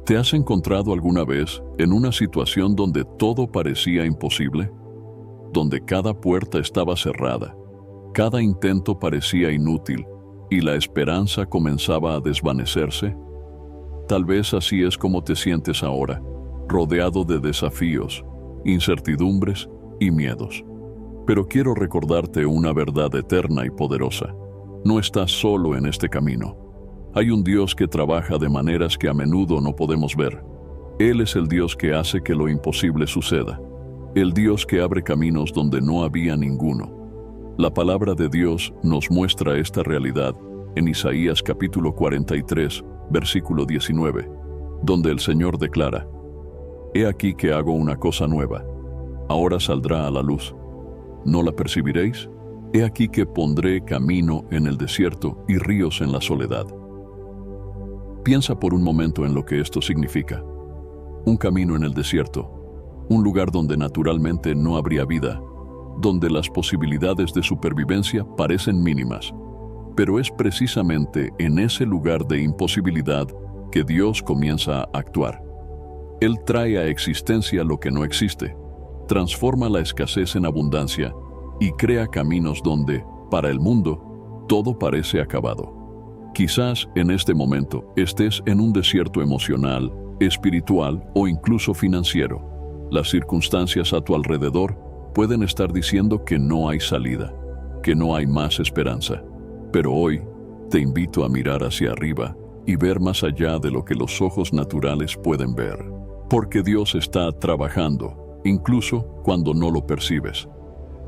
¿Te has encontrado alguna vez en una situación donde todo parecía imposible? Donde cada puerta estaba cerrada, cada intento parecía inútil y la esperanza comenzaba a desvanecerse? Tal vez así es como te sientes ahora, rodeado de desafíos, incertidumbres y miedos. Pero quiero recordarte una verdad eterna y poderosa. No estás solo en este camino. Hay un Dios que trabaja de maneras que a menudo no podemos ver. Él es el Dios que hace que lo imposible suceda. El Dios que abre caminos donde no había ninguno. La palabra de Dios nos muestra esta realidad en Isaías capítulo 43, versículo 19, donde el Señor declara: He aquí que hago una cosa nueva, ahora saldrá a la luz. ¿No la percibiréis? He aquí que pondré camino en el desierto y ríos en la soledad. Piensa por un momento en lo que esto significa. Un camino en el desierto, un lugar donde naturalmente no habría vida, donde las posibilidades de supervivencia parecen mínimas. Pero es precisamente en ese lugar de imposibilidad que Dios comienza a actuar. Él trae a existencia lo que no existe, transforma la escasez en abundancia y crea caminos donde, para el mundo, todo parece acabado. Quizás en este momento estés en un desierto emocional, espiritual o incluso financiero. Las circunstancias a tu alrededor pueden estar diciendo que no hay salida, que no hay más esperanza. Pero hoy te invito a mirar hacia arriba y ver más allá de lo que los ojos naturales pueden ver. Porque Dios está trabajando, incluso cuando no lo percibes.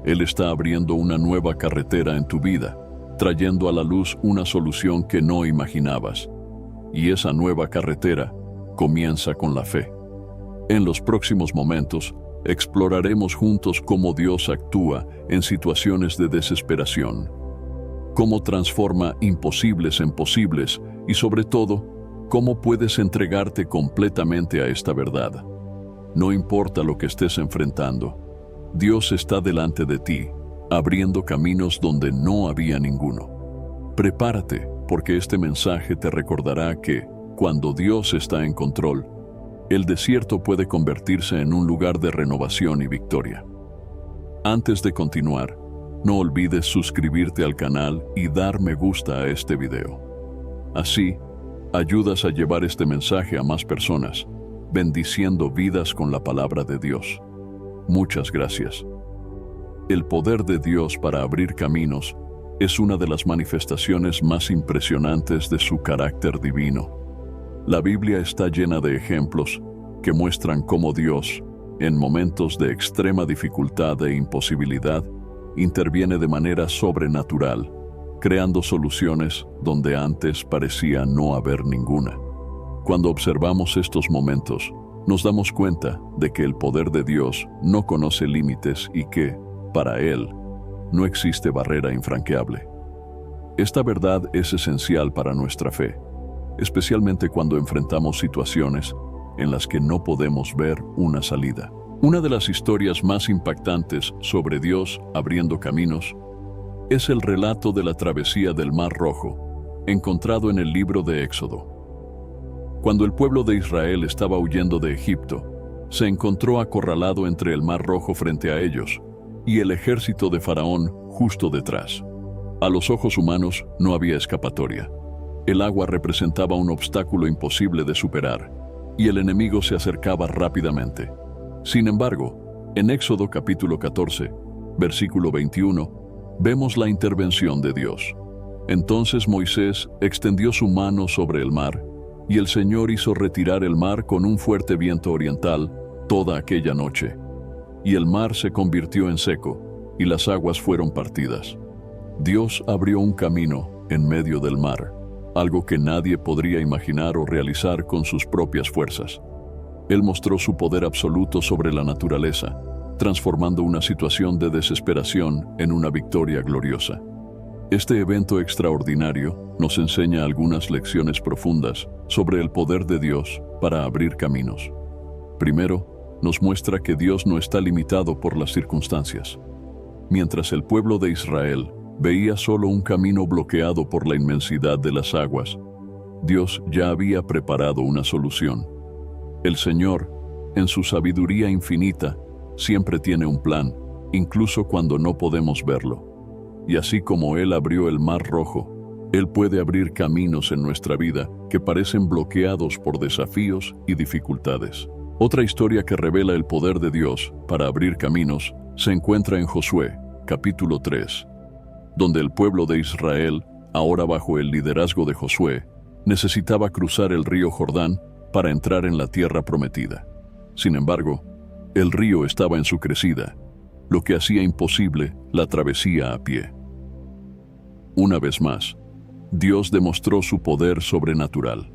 Él está abriendo una nueva carretera en tu vida, trayendo a la luz una solución que no imaginabas. Y esa nueva carretera comienza con la fe. En los próximos momentos, exploraremos juntos cómo Dios actúa en situaciones de desesperación, cómo transforma imposibles en posibles y, sobre todo, cómo puedes entregarte completamente a esta verdad. No importa lo que estés enfrentando, Dios está delante de ti, abriendo caminos donde no había ninguno. Prepárate, porque este mensaje te recordará que, cuando Dios está en control, el desierto puede convertirse en un lugar de renovación y victoria. Antes de continuar, no olvides suscribirte al canal y dar me gusta a este video. Así, ayudas a llevar este mensaje a más personas, bendiciendo vidas con la palabra de Dios. Muchas gracias. El poder de Dios para abrir caminos es una de las manifestaciones más impresionantes de su carácter divino. La Biblia está llena de ejemplos que muestran cómo Dios, en momentos de extrema dificultad e imposibilidad, interviene de manera sobrenatural, creando soluciones donde antes parecía no haber ninguna. Cuando observamos estos momentos, nos damos cuenta de que el poder de Dios no conoce límites y que, para Él, no existe barrera infranqueable. Esta verdad es esencial para nuestra fe, especialmente cuando enfrentamos situaciones en las que no podemos ver una salida. Una de las historias más impactantes sobre Dios abriendo caminos es el relato de la travesía del Mar Rojo, encontrado en el libro de Éxodo. Cuando el pueblo de Israel estaba huyendo de Egipto, se encontró acorralado entre el Mar Rojo frente a ellos y el ejército de Faraón justo detrás. A los ojos humanos no había escapatoria. El agua representaba un obstáculo imposible de superar, y el enemigo se acercaba rápidamente. Sin embargo, en Éxodo capítulo 14, versículo 21, vemos la intervención de Dios. Entonces Moisés extendió su mano sobre el mar, y el Señor hizo retirar el mar con un fuerte viento oriental toda aquella noche. Y el mar se convirtió en seco, y las aguas fueron partidas. Dios abrió un camino en medio del mar, algo que nadie podría imaginar o realizar con sus propias fuerzas. Él mostró su poder absoluto sobre la naturaleza, transformando una situación de desesperación en una victoria gloriosa. Este evento extraordinario nos enseña algunas lecciones profundas sobre el poder de Dios para abrir caminos. Primero, nos muestra que Dios no está limitado por las circunstancias. Mientras el pueblo de Israel veía solo un camino bloqueado por la inmensidad de las aguas, Dios ya había preparado una solución. El Señor, en su sabiduría infinita, siempre tiene un plan, incluso cuando no podemos verlo. Y así como Él abrió el Mar Rojo, Él puede abrir caminos en nuestra vida que parecen bloqueados por desafíos y dificultades. Otra historia que revela el poder de Dios para abrir caminos se encuentra en Josué, capítulo 3, donde el pueblo de Israel, ahora bajo el liderazgo de Josué, necesitaba cruzar el río Jordán para entrar en la tierra prometida. Sin embargo, el río estaba en su crecida, lo que hacía imposible la travesía a pie. Una vez más, Dios demostró su poder sobrenatural.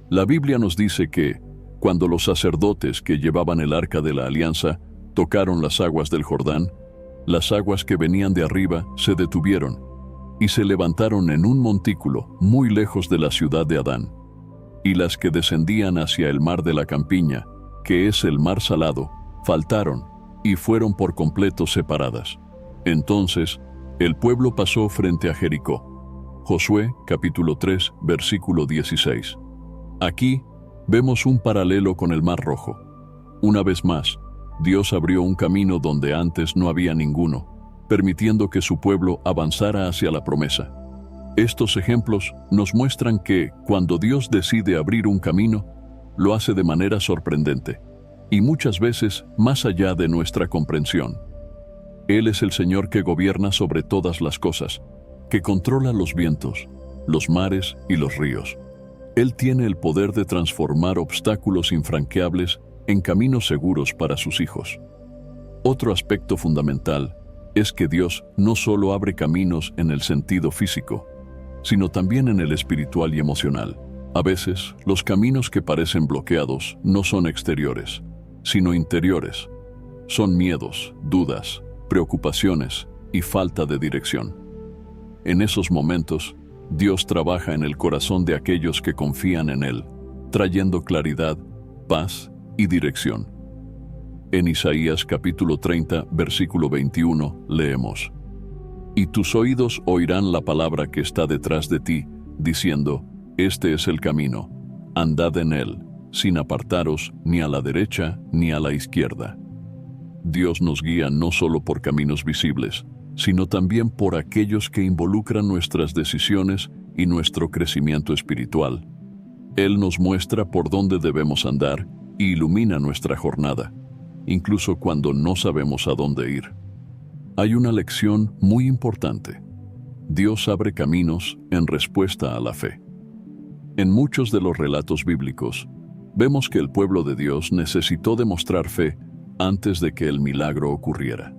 La Biblia nos dice que, cuando los sacerdotes que llevaban el arca de la alianza tocaron las aguas del Jordán, las aguas que venían de arriba se detuvieron y se levantaron en un montículo muy lejos de la ciudad de Adán, y las que descendían hacia el mar de la campiña, que es el mar Salado, faltaron y fueron por completo separadas. Entonces, el pueblo pasó frente a Jericó. Josué, capítulo 3, versículo 16. Aquí vemos un paralelo con el Mar Rojo. Una vez más, Dios abrió un camino donde antes no había ninguno, permitiendo que su pueblo avanzara hacia la promesa. Estos ejemplos nos muestran que, cuando Dios decide abrir un camino, lo hace de manera sorprendente, y muchas veces más allá de nuestra comprensión. Él es el Señor que gobierna sobre todas las cosas, que controla los vientos, los mares y los ríos. Él tiene el poder de transformar obstáculos infranqueables en caminos seguros para sus hijos. Otro aspecto fundamental es que Dios no solo abre caminos en el sentido físico, sino también en el espiritual y emocional. A veces, los caminos que parecen bloqueados no son exteriores, sino interiores. Son miedos, dudas, preocupaciones y falta de dirección. En esos momentos, Dios trabaja en el corazón de aquellos que confían en Él, trayendo claridad, paz y dirección. En Isaías capítulo 30, versículo 21, leemos: «Y tus oídos oirán la palabra que está detrás de ti, diciendo, este es el camino, andad en él, sin apartaros ni a la derecha ni a la izquierda». Dios nos guía no solo por caminos visibles, sino también por aquellos que involucran nuestras decisiones y nuestro crecimiento espiritual. Él nos muestra por dónde debemos andar y ilumina nuestra jornada, incluso cuando no sabemos a dónde ir. Hay una lección muy importante. Dios abre caminos en respuesta a la fe. En muchos de los relatos bíblicos, vemos que el pueblo de Dios necesitó demostrar fe antes de que el milagro ocurriera.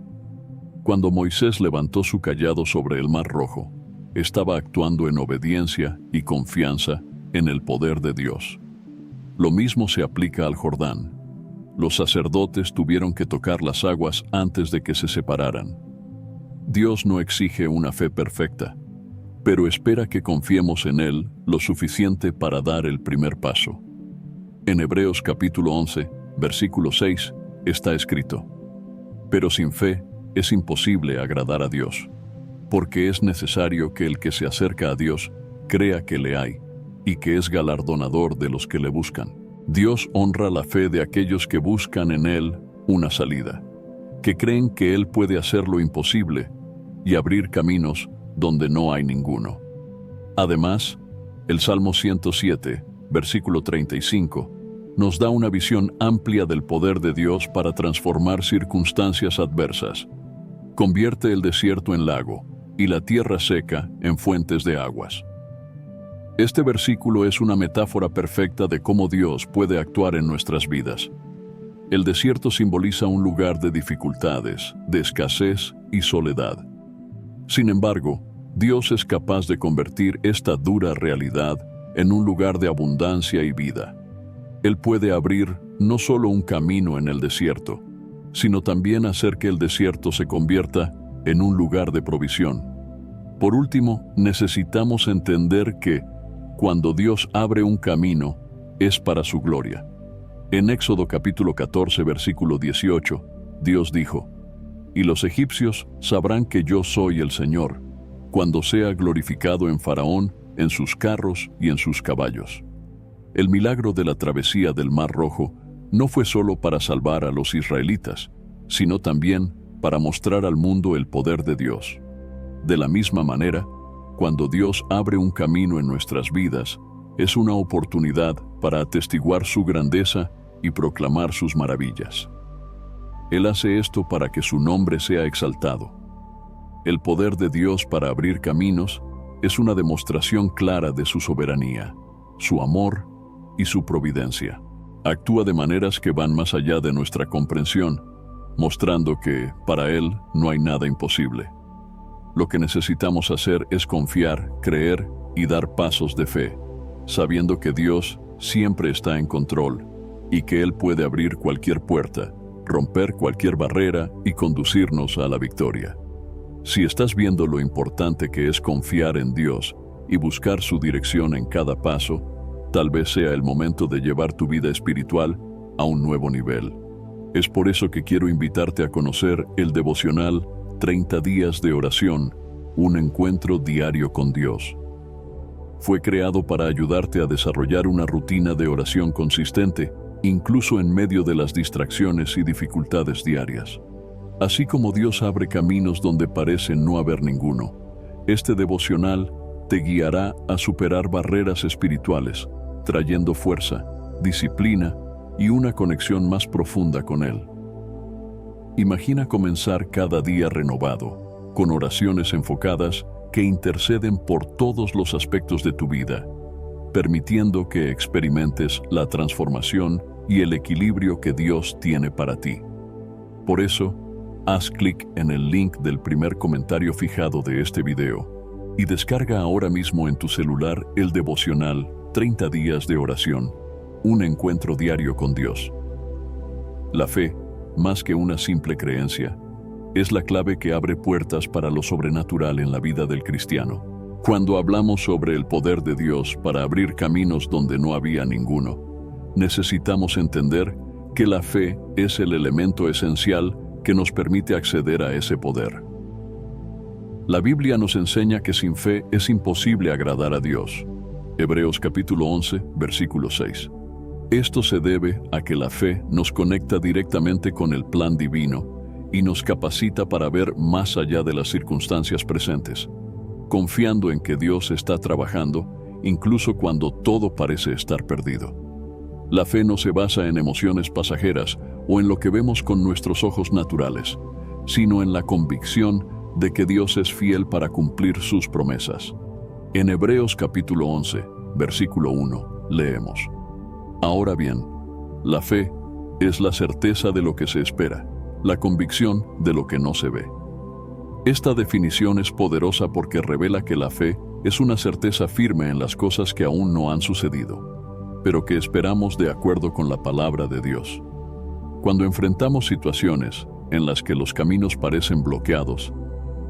Cuando Moisés levantó su cayado sobre el Mar Rojo, estaba actuando en obediencia y confianza en el poder de Dios. Lo mismo se aplica al Jordán. Los sacerdotes tuvieron que tocar las aguas antes de que se separaran. Dios no exige una fe perfecta, pero espera que confiemos en Él lo suficiente para dar el primer paso. En Hebreos capítulo 11, versículo 6, está escrito: «Pero sin fe es imposible agradar a Dios, porque es necesario que el que se acerca a Dios crea que le hay, y que es galardonador de los que le buscan». Dios honra la fe de aquellos que buscan en Él una salida, que creen que Él puede hacer lo imposible y abrir caminos donde no hay ninguno. Además, el Salmo 107, versículo 35, nos da una visión amplia del poder de Dios para transformar circunstancias adversas. Convierte el desierto en lago y la tierra seca en fuentes de aguas. Este versículo es una metáfora perfecta de cómo Dios puede actuar en nuestras vidas. El desierto simboliza un lugar de dificultades, de escasez y soledad. Sin embargo, Dios es capaz de convertir esta dura realidad en un lugar de abundancia y vida. Él puede abrir no solo un camino en el desierto, sino también hacer que el desierto se convierta en un lugar de provisión. Por último, necesitamos entender que, cuando Dios abre un camino, es para su gloria. En Éxodo capítulo 14, versículo 18, Dios dijo: «Y los egipcios sabrán que yo soy el Señor, cuando sea glorificado en Faraón, en sus carros y en sus caballos». El milagro de la travesía del Mar Rojo no fue solo para salvar a los israelitas, sino también para mostrar al mundo el poder de Dios. De la misma manera, cuando Dios abre un camino en nuestras vidas, es una oportunidad para atestiguar su grandeza y proclamar sus maravillas. Él hace esto para que su nombre sea exaltado. El poder de Dios para abrir caminos es una demostración clara de su soberanía, su amor y su providencia. Actúa de maneras que van más allá de nuestra comprensión, mostrando que, para Él, no hay nada imposible. Lo que necesitamos hacer es confiar, creer y dar pasos de fe, sabiendo que Dios siempre está en control y que Él puede abrir cualquier puerta, romper cualquier barrera y conducirnos a la victoria. Si estás viendo lo importante que es confiar en Dios y buscar su dirección en cada paso, tal vez sea el momento de llevar tu vida espiritual a un nuevo nivel. Es por eso que quiero invitarte a conocer el devocional 30 días de oración, un encuentro diario con Dios. Fue creado para ayudarte a desarrollar una rutina de oración consistente, incluso en medio de las distracciones y dificultades diarias. Así como Dios abre caminos donde parece no haber ninguno, este devocional te guiará a superar barreras espirituales, trayendo fuerza, disciplina y una conexión más profunda con Él. Imagina comenzar cada día renovado, con oraciones enfocadas que interceden por todos los aspectos de tu vida, permitiendo que experimentes la transformación y el equilibrio que Dios tiene para ti. Por eso, haz clic en el link del primer comentario fijado de este video y descarga ahora mismo en tu celular el devocional 30 días de oración, un encuentro diario con Dios. La fe, más que una simple creencia, es la clave que abre puertas para lo sobrenatural en la vida del cristiano. Cuando hablamos sobre el poder de Dios para abrir caminos donde no había ninguno, necesitamos entender que la fe es el elemento esencial que nos permite acceder a ese poder. La Biblia nos enseña que sin fe es imposible agradar a Dios. Hebreos capítulo 11, versículo 6. Esto se debe a que la fe nos conecta directamente con el plan divino y nos capacita para ver más allá de las circunstancias presentes, confiando en que Dios está trabajando incluso cuando todo parece estar perdido. La fe no se basa en emociones pasajeras o en lo que vemos con nuestros ojos naturales, sino en la convicción de que Dios es fiel para cumplir sus promesas. En Hebreos capítulo 11, versículo 1, leemos: Ahora bien, la fe es la certeza de lo que se espera, la convicción de lo que no se ve. Esta definición es poderosa porque revela que la fe es una certeza firme en las cosas que aún no han sucedido, pero que esperamos de acuerdo con la palabra de Dios. Cuando enfrentamos situaciones en las que los caminos parecen bloqueados,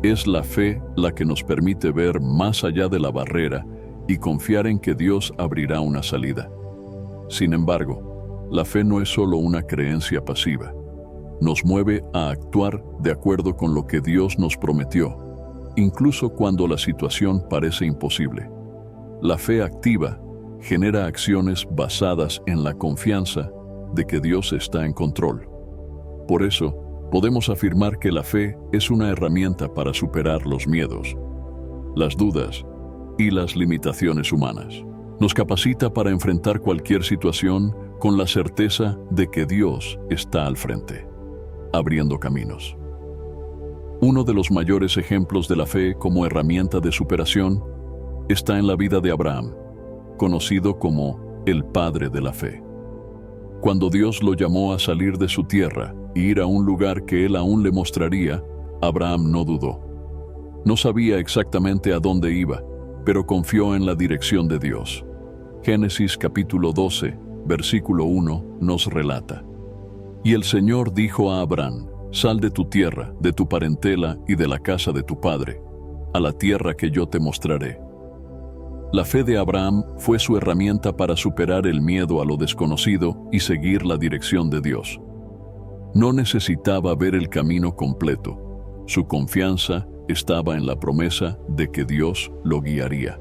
es la fe la que nos permite ver más allá de la barrera y confiar en que Dios abrirá una salida. Sin embargo, la fe no es solo una creencia pasiva. Nos mueve a actuar de acuerdo con lo que Dios nos prometió, incluso cuando la situación parece imposible. La fe activa genera acciones basadas en la confianza de que Dios está en control. Por eso, podemos afirmar que la fe es una herramienta para superar los miedos, las dudas y las limitaciones humanas. Nos capacita para enfrentar cualquier situación con la certeza de que Dios está al frente, abriendo caminos. Uno de los mayores ejemplos de la fe como herramienta de superación está en la vida de Abraham, conocido como el padre de la fe. Cuando Dios lo llamó a salir de su tierra e ir a un lugar que él aún le mostraría, Abraham no dudó. No sabía exactamente a dónde iba, pero confió en la dirección de Dios. Génesis capítulo 12, versículo 1 nos relata: Y el Señor dijo a Abraham: Sal de tu tierra, de tu parentela y de la casa de tu padre, a la tierra que yo te mostraré. La fe de Abraham fue su herramienta para superar el miedo a lo desconocido y seguir la dirección de Dios. No necesitaba ver el camino completo. Su confianza estaba en la promesa de que Dios lo guiaría.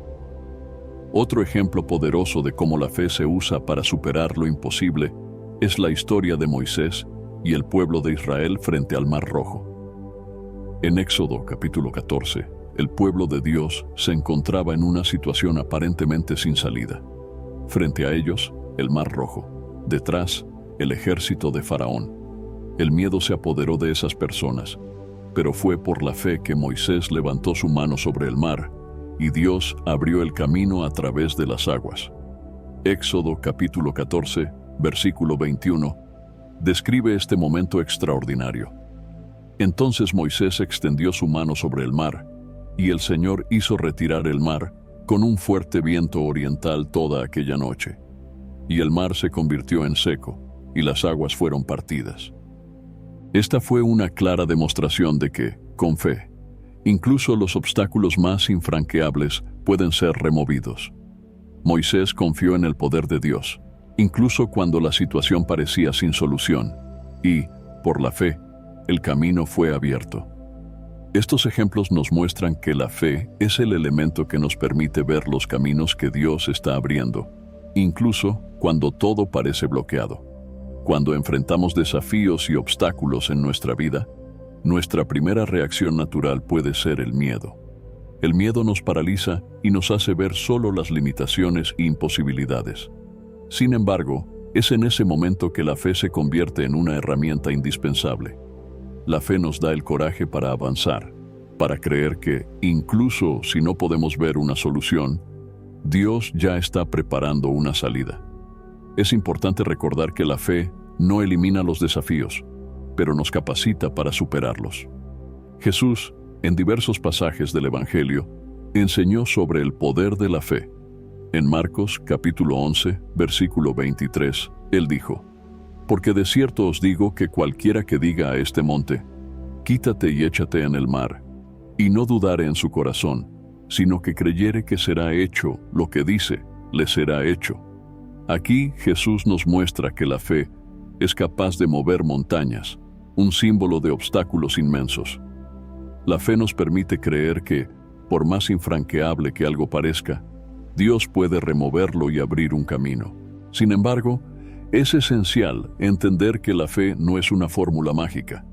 Otro ejemplo poderoso de cómo la fe se usa para superar lo imposible es la historia de Moisés y el pueblo de Israel frente al Mar Rojo. En Éxodo capítulo 14, el pueblo de Dios se encontraba en una situación aparentemente sin salida. Frente a ellos, el Mar Rojo. Detrás, el ejército de Faraón. El miedo se apoderó de esas personas, pero fue por la fe que Moisés levantó su mano sobre el mar y Dios abrió el camino a través de las aguas. Éxodo capítulo 14, versículo 21, describe este momento extraordinario. Entonces Moisés extendió su mano sobre el mar, y el Señor hizo retirar el mar con un fuerte viento oriental toda aquella noche. Y el mar se convirtió en seco, y las aguas fueron partidas. Esta fue una clara demostración de que, con fe, incluso los obstáculos más infranqueables pueden ser removidos. Moisés confió en el poder de Dios, incluso cuando la situación parecía sin solución, y, por la fe, el camino fue abierto. Estos ejemplos nos muestran que la fe es el elemento que nos permite ver los caminos que Dios está abriendo, incluso cuando todo parece bloqueado. Cuando enfrentamos desafíos y obstáculos en nuestra vida, nuestra primera reacción natural puede ser el miedo. El miedo nos paraliza y nos hace ver solo las limitaciones e imposibilidades. Sin embargo, es en ese momento que la fe se convierte en una herramienta indispensable. La fe nos da el coraje para avanzar, para creer que, incluso si no podemos ver una solución, Dios ya está preparando una salida. Es importante recordar que la fe no elimina los desafíos, pero nos capacita para superarlos. Jesús, en diversos pasajes del Evangelio, enseñó sobre el poder de la fe. En Marcos capítulo 11, versículo 23, Él dijo: «Porque de cierto os digo que cualquiera que diga a este monte, quítate y échate en el mar, y no dudare en su corazón, sino que creyere que será hecho lo que dice, le será hecho». Aquí Jesús nos muestra que la fe es capaz de mover montañas, un símbolo de obstáculos inmensos. La fe nos permite creer que, por más infranqueable que algo parezca, Dios puede removerlo y abrir un camino. Sin embargo, es esencial entender que la fe no es una fórmula mágica.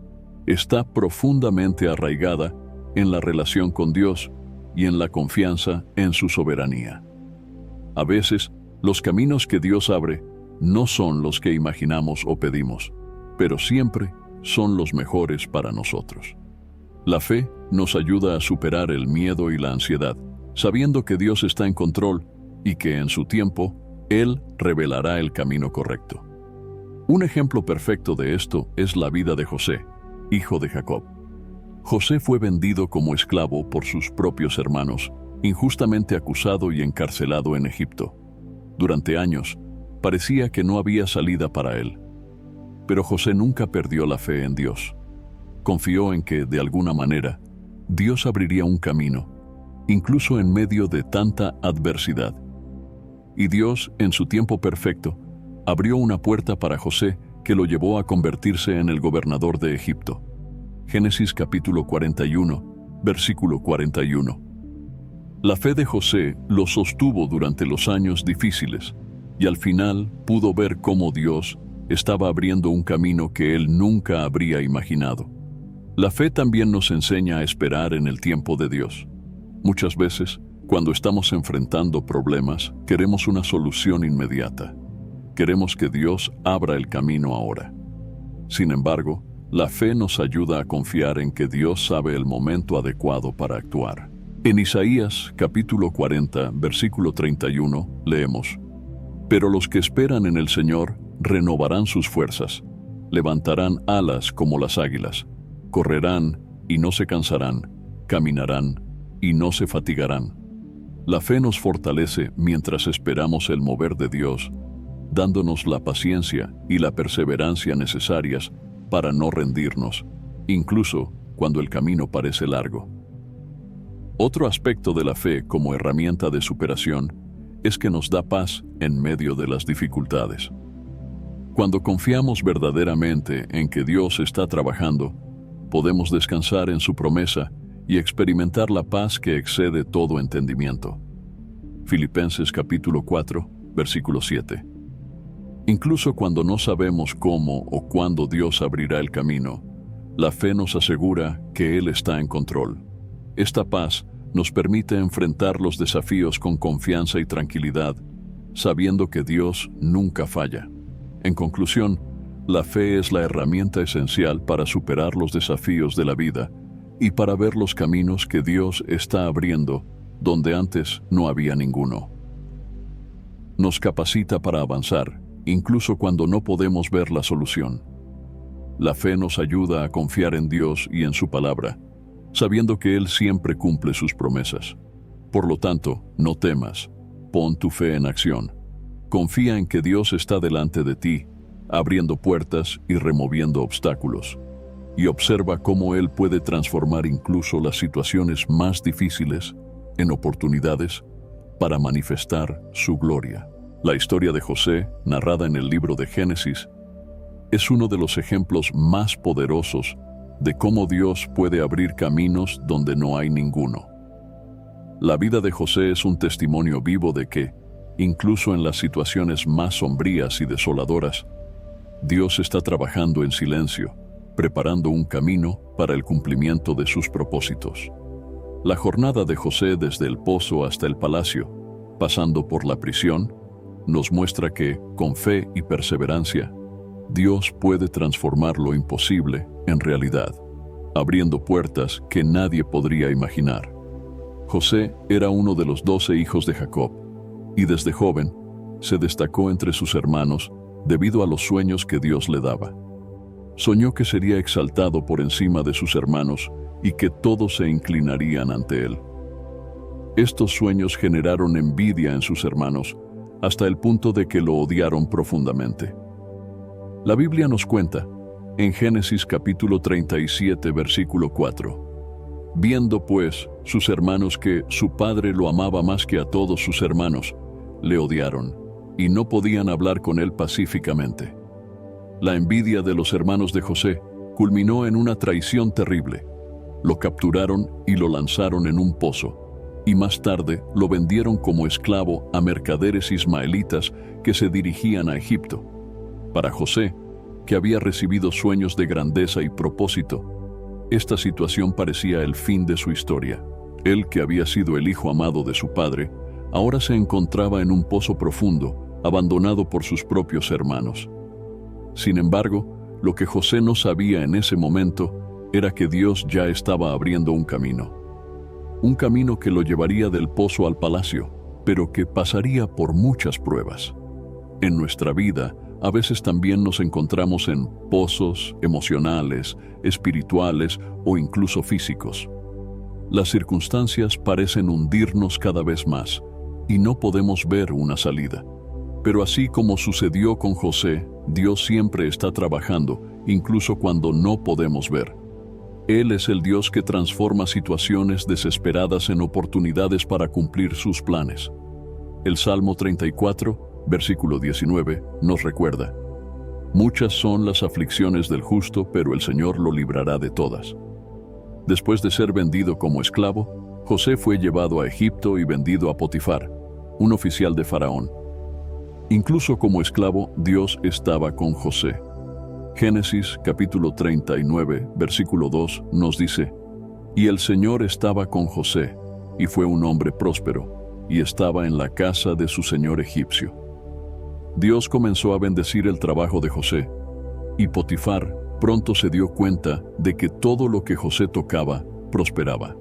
Está profundamente arraigada en la relación con Dios y en la confianza en su soberanía. A veces, los caminos que Dios abre no son los que imaginamos o pedimos, pero siempre son los mejores para nosotros. La fe nos ayuda a superar el miedo y la ansiedad, sabiendo que Dios está en control y que en su tiempo, Él revelará el camino correcto. Un ejemplo perfecto de esto es la vida de José, hijo de Jacob. José fue vendido como esclavo por sus propios hermanos, injustamente acusado y encarcelado en Egipto. Durante años, parecía que no había salida para él. Pero José nunca perdió la fe en Dios. Confió en que, de alguna manera, Dios abriría un camino, incluso en medio de tanta adversidad. Y Dios, en su tiempo perfecto, abrió una puerta para José que lo llevó a convertirse en el gobernador de Egipto. Génesis capítulo 41, versículo 41. La fe de José lo sostuvo durante los años difíciles, y al final pudo ver cómo Dios estaba abriendo un camino que él nunca habría imaginado. La fe también nos enseña a esperar en el tiempo de Dios. Muchas veces, cuando estamos enfrentando problemas, queremos una solución inmediata. Queremos que Dios abra el camino ahora. Sin embargo, la fe nos ayuda a confiar en que Dios sabe el momento adecuado para actuar. En Isaías, capítulo 40, versículo 31, leemos: «Pero los que esperan en el Señor renovarán sus fuerzas, levantarán alas como las águilas, correrán y no se cansarán, caminarán y no se fatigarán». La fe nos fortalece mientras esperamos el mover de Dios, dándonos la paciencia y la perseverancia necesarias para no rendirnos, incluso cuando el camino parece largo. Otro aspecto de la fe como herramienta de superación es que nos da paz en medio de las dificultades. Cuando confiamos verdaderamente en que Dios está trabajando, podemos descansar en su promesa y experimentar la paz que excede todo entendimiento. Filipenses capítulo 4, versículo 7. Incluso cuando no sabemos cómo o cuándo Dios abrirá el camino, la fe nos asegura que Él está en control. Esta paz nos permite enfrentar los desafíos con confianza y tranquilidad, sabiendo que Dios nunca falla. En conclusión, la fe es la herramienta esencial para superar los desafíos de la vida y para ver los caminos que Dios está abriendo donde antes no había ninguno. Nos capacita para avanzar, incluso cuando no podemos ver la solución. La fe nos ayuda a confiar en Dios y en su palabra, sabiendo que Él siempre cumple sus promesas. Por lo tanto, no temas, pon tu fe en acción. Confía en que Dios está delante de ti, abriendo puertas y removiendo obstáculos. Y observa cómo Él puede transformar incluso las situaciones más difíciles en oportunidades para manifestar su gloria. La historia de José, narrada en el libro de Génesis, es uno de los ejemplos más poderosos de cómo Dios puede abrir caminos donde no hay ninguno. La vida de José es un testimonio vivo de que, incluso en las situaciones más sombrías y desoladoras, Dios está trabajando en silencio, preparando un camino para el cumplimiento de sus propósitos. La jornada de José desde el pozo hasta el palacio, pasando por la prisión, nos muestra que, con fe y perseverancia, Dios puede transformar lo imposible en realidad, abriendo puertas que nadie podría imaginar. José era uno de los 12 hijos de Jacob, y desde joven se destacó entre sus hermanos debido a los sueños que Dios le daba. Soñó que sería exaltado por encima de sus hermanos y que todos se inclinarían ante él. Estos sueños generaron envidia en sus hermanos, hasta el punto de que lo odiaron profundamente. La Biblia nos cuenta, en Génesis capítulo 37, versículo 4, viendo pues sus hermanos que su padre lo amaba más que a todos sus hermanos, le odiaron, y no podían hablar con él pacíficamente. La envidia de los hermanos de José culminó en una traición terrible. Lo capturaron y lo lanzaron en un pozo, y más tarde lo vendieron como esclavo a mercaderes ismaelitas que se dirigían a Egipto. Para José, que había recibido sueños de grandeza y propósito, esta situación parecía el fin de su historia. Él, que había sido el hijo amado de su padre, ahora se encontraba en un pozo profundo, abandonado por sus propios hermanos. Sin embargo, lo que José no sabía en ese momento era que Dios ya estaba abriendo un camino que lo llevaría del pozo al palacio, pero que pasaría por muchas pruebas. En nuestra vida, a veces también nos encontramos en pozos emocionales, espirituales o incluso físicos. Las circunstancias parecen hundirnos cada vez más y no podemos ver una salida. Pero así como sucedió con José, Dios siempre está trabajando, incluso cuando no podemos ver. Él es el Dios que transforma situaciones desesperadas en oportunidades para cumplir sus planes. El Salmo 34, versículo 19, nos recuerda: muchas son las aflicciones del justo, pero el Señor lo librará de todas. Después de ser vendido como esclavo, José fue llevado a Egipto y vendido a Potifar, un oficial de Faraón. Incluso como esclavo, Dios estaba con José. Génesis capítulo 39, versículo 2 nos dice: y el Señor estaba con José, y fue un hombre próspero, y estaba en la casa de su señor egipcio. Dios comenzó a bendecir el trabajo de José, y Potifar pronto se dio cuenta de que todo lo que José tocaba prosperaba.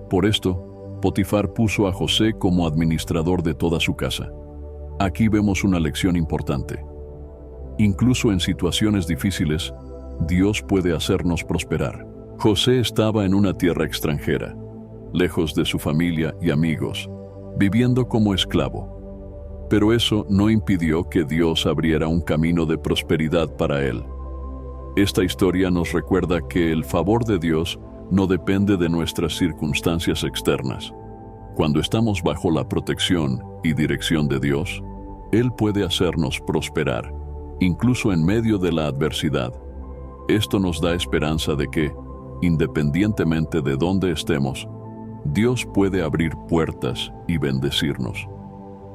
Por esto, Potifar puso a José como administrador de toda su casa. Aquí vemos una lección importante. Incluso en situaciones difíciles, Dios puede hacernos prosperar. José estaba en una tierra extranjera, lejos de su familia y amigos, viviendo como esclavo. Pero eso no impidió que Dios abriera un camino de prosperidad para él. Esta historia nos recuerda que el favor de Dios no depende de nuestras circunstancias externas. Cuando estamos bajo la protección y dirección de Dios, Él puede hacernos prosperar, incluso en medio de la adversidad. Esto nos da esperanza de que, independientemente de dónde estemos, Dios puede abrir puertas y bendecirnos.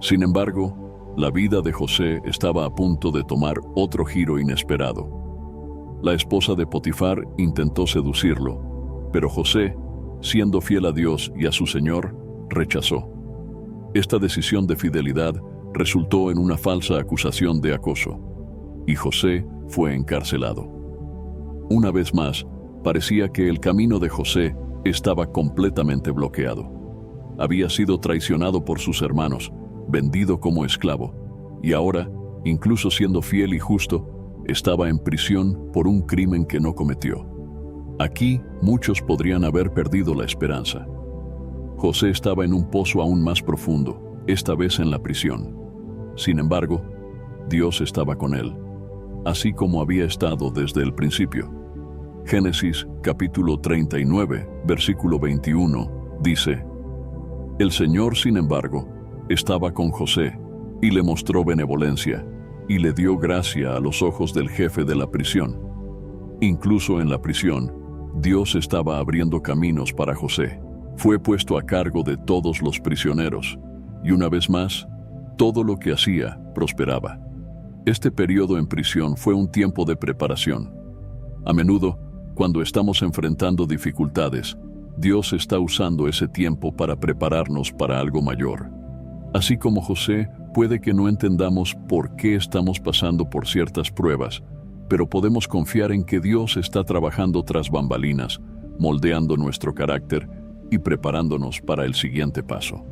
Sin embargo, la vida de José estaba a punto de tomar otro giro inesperado. La esposa de Potifar intentó seducirlo, pero José, siendo fiel a Dios y a su Señor, rechazó. Esta decisión de fidelidad resultó en una falsa acusación de acoso, y José fue encarcelado. Una vez más, parecía que el camino de José estaba completamente bloqueado. Había sido traicionado por sus hermanos, vendido como esclavo, y ahora, incluso siendo fiel y justo, estaba en prisión por un crimen que no cometió. Aquí muchos podrían haber perdido la esperanza. José estaba en un pozo aún más profundo, esta vez en la prisión. Sin embargo, Dios estaba con él, así como había estado desde el principio. Génesis capítulo 39, versículo 21, dice: El Señor, sin embargo, estaba con José, y le mostró benevolencia, y le dio gracia a los ojos del jefe de la prisión. Incluso en la prisión, Dios estaba abriendo caminos para José. Fue puesto a cargo de todos los prisioneros, y una vez más, todo lo que hacía prosperaba. Este periodo en prisión fue un tiempo de preparación. A menudo, cuando estamos enfrentando dificultades, Dios está usando ese tiempo para prepararnos para algo mayor. Así como José, puede que no entendamos por qué estamos pasando por ciertas pruebas, pero podemos confiar en que Dios está trabajando tras bambalinas, moldeando nuestro carácter y preparándonos para el siguiente paso.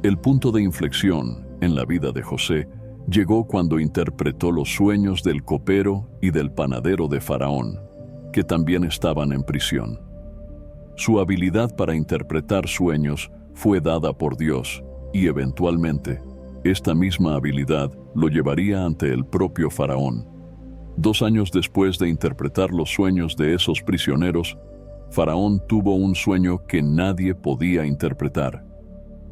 El punto de inflexión en la vida de José llegó cuando interpretó los sueños del copero y del panadero de Faraón, que también estaban en prisión. Su habilidad para interpretar sueños fue dada por Dios, y eventualmente, esta misma habilidad lo llevaría ante el propio Faraón. 2 años después de interpretar los sueños de esos prisioneros, Faraón tuvo un sueño que nadie podía interpretar.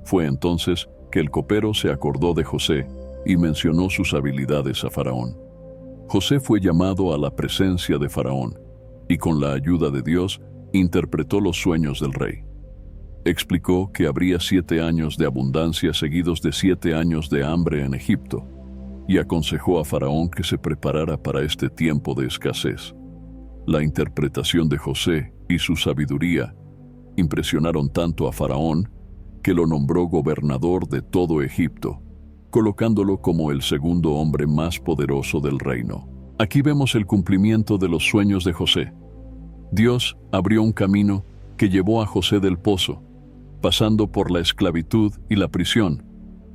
Fue entonces que el copero se acordó de José y mencionó sus habilidades a Faraón. José fue llamado a la presencia de Faraón y con la ayuda de Dios interpretó los sueños del rey. Explicó que habría 7 años de abundancia seguidos de 7 años de hambre en Egipto y aconsejó a Faraón que se preparara para este tiempo de escasez. La interpretación de José y su sabiduría impresionaron tanto a Faraón que lo nombró gobernador de todo Egipto, colocándolo como el segundo hombre más poderoso del reino. Aquí vemos el cumplimiento de los sueños de José. Dios abrió un camino que llevó a José del pozo, pasando por la esclavitud y la prisión,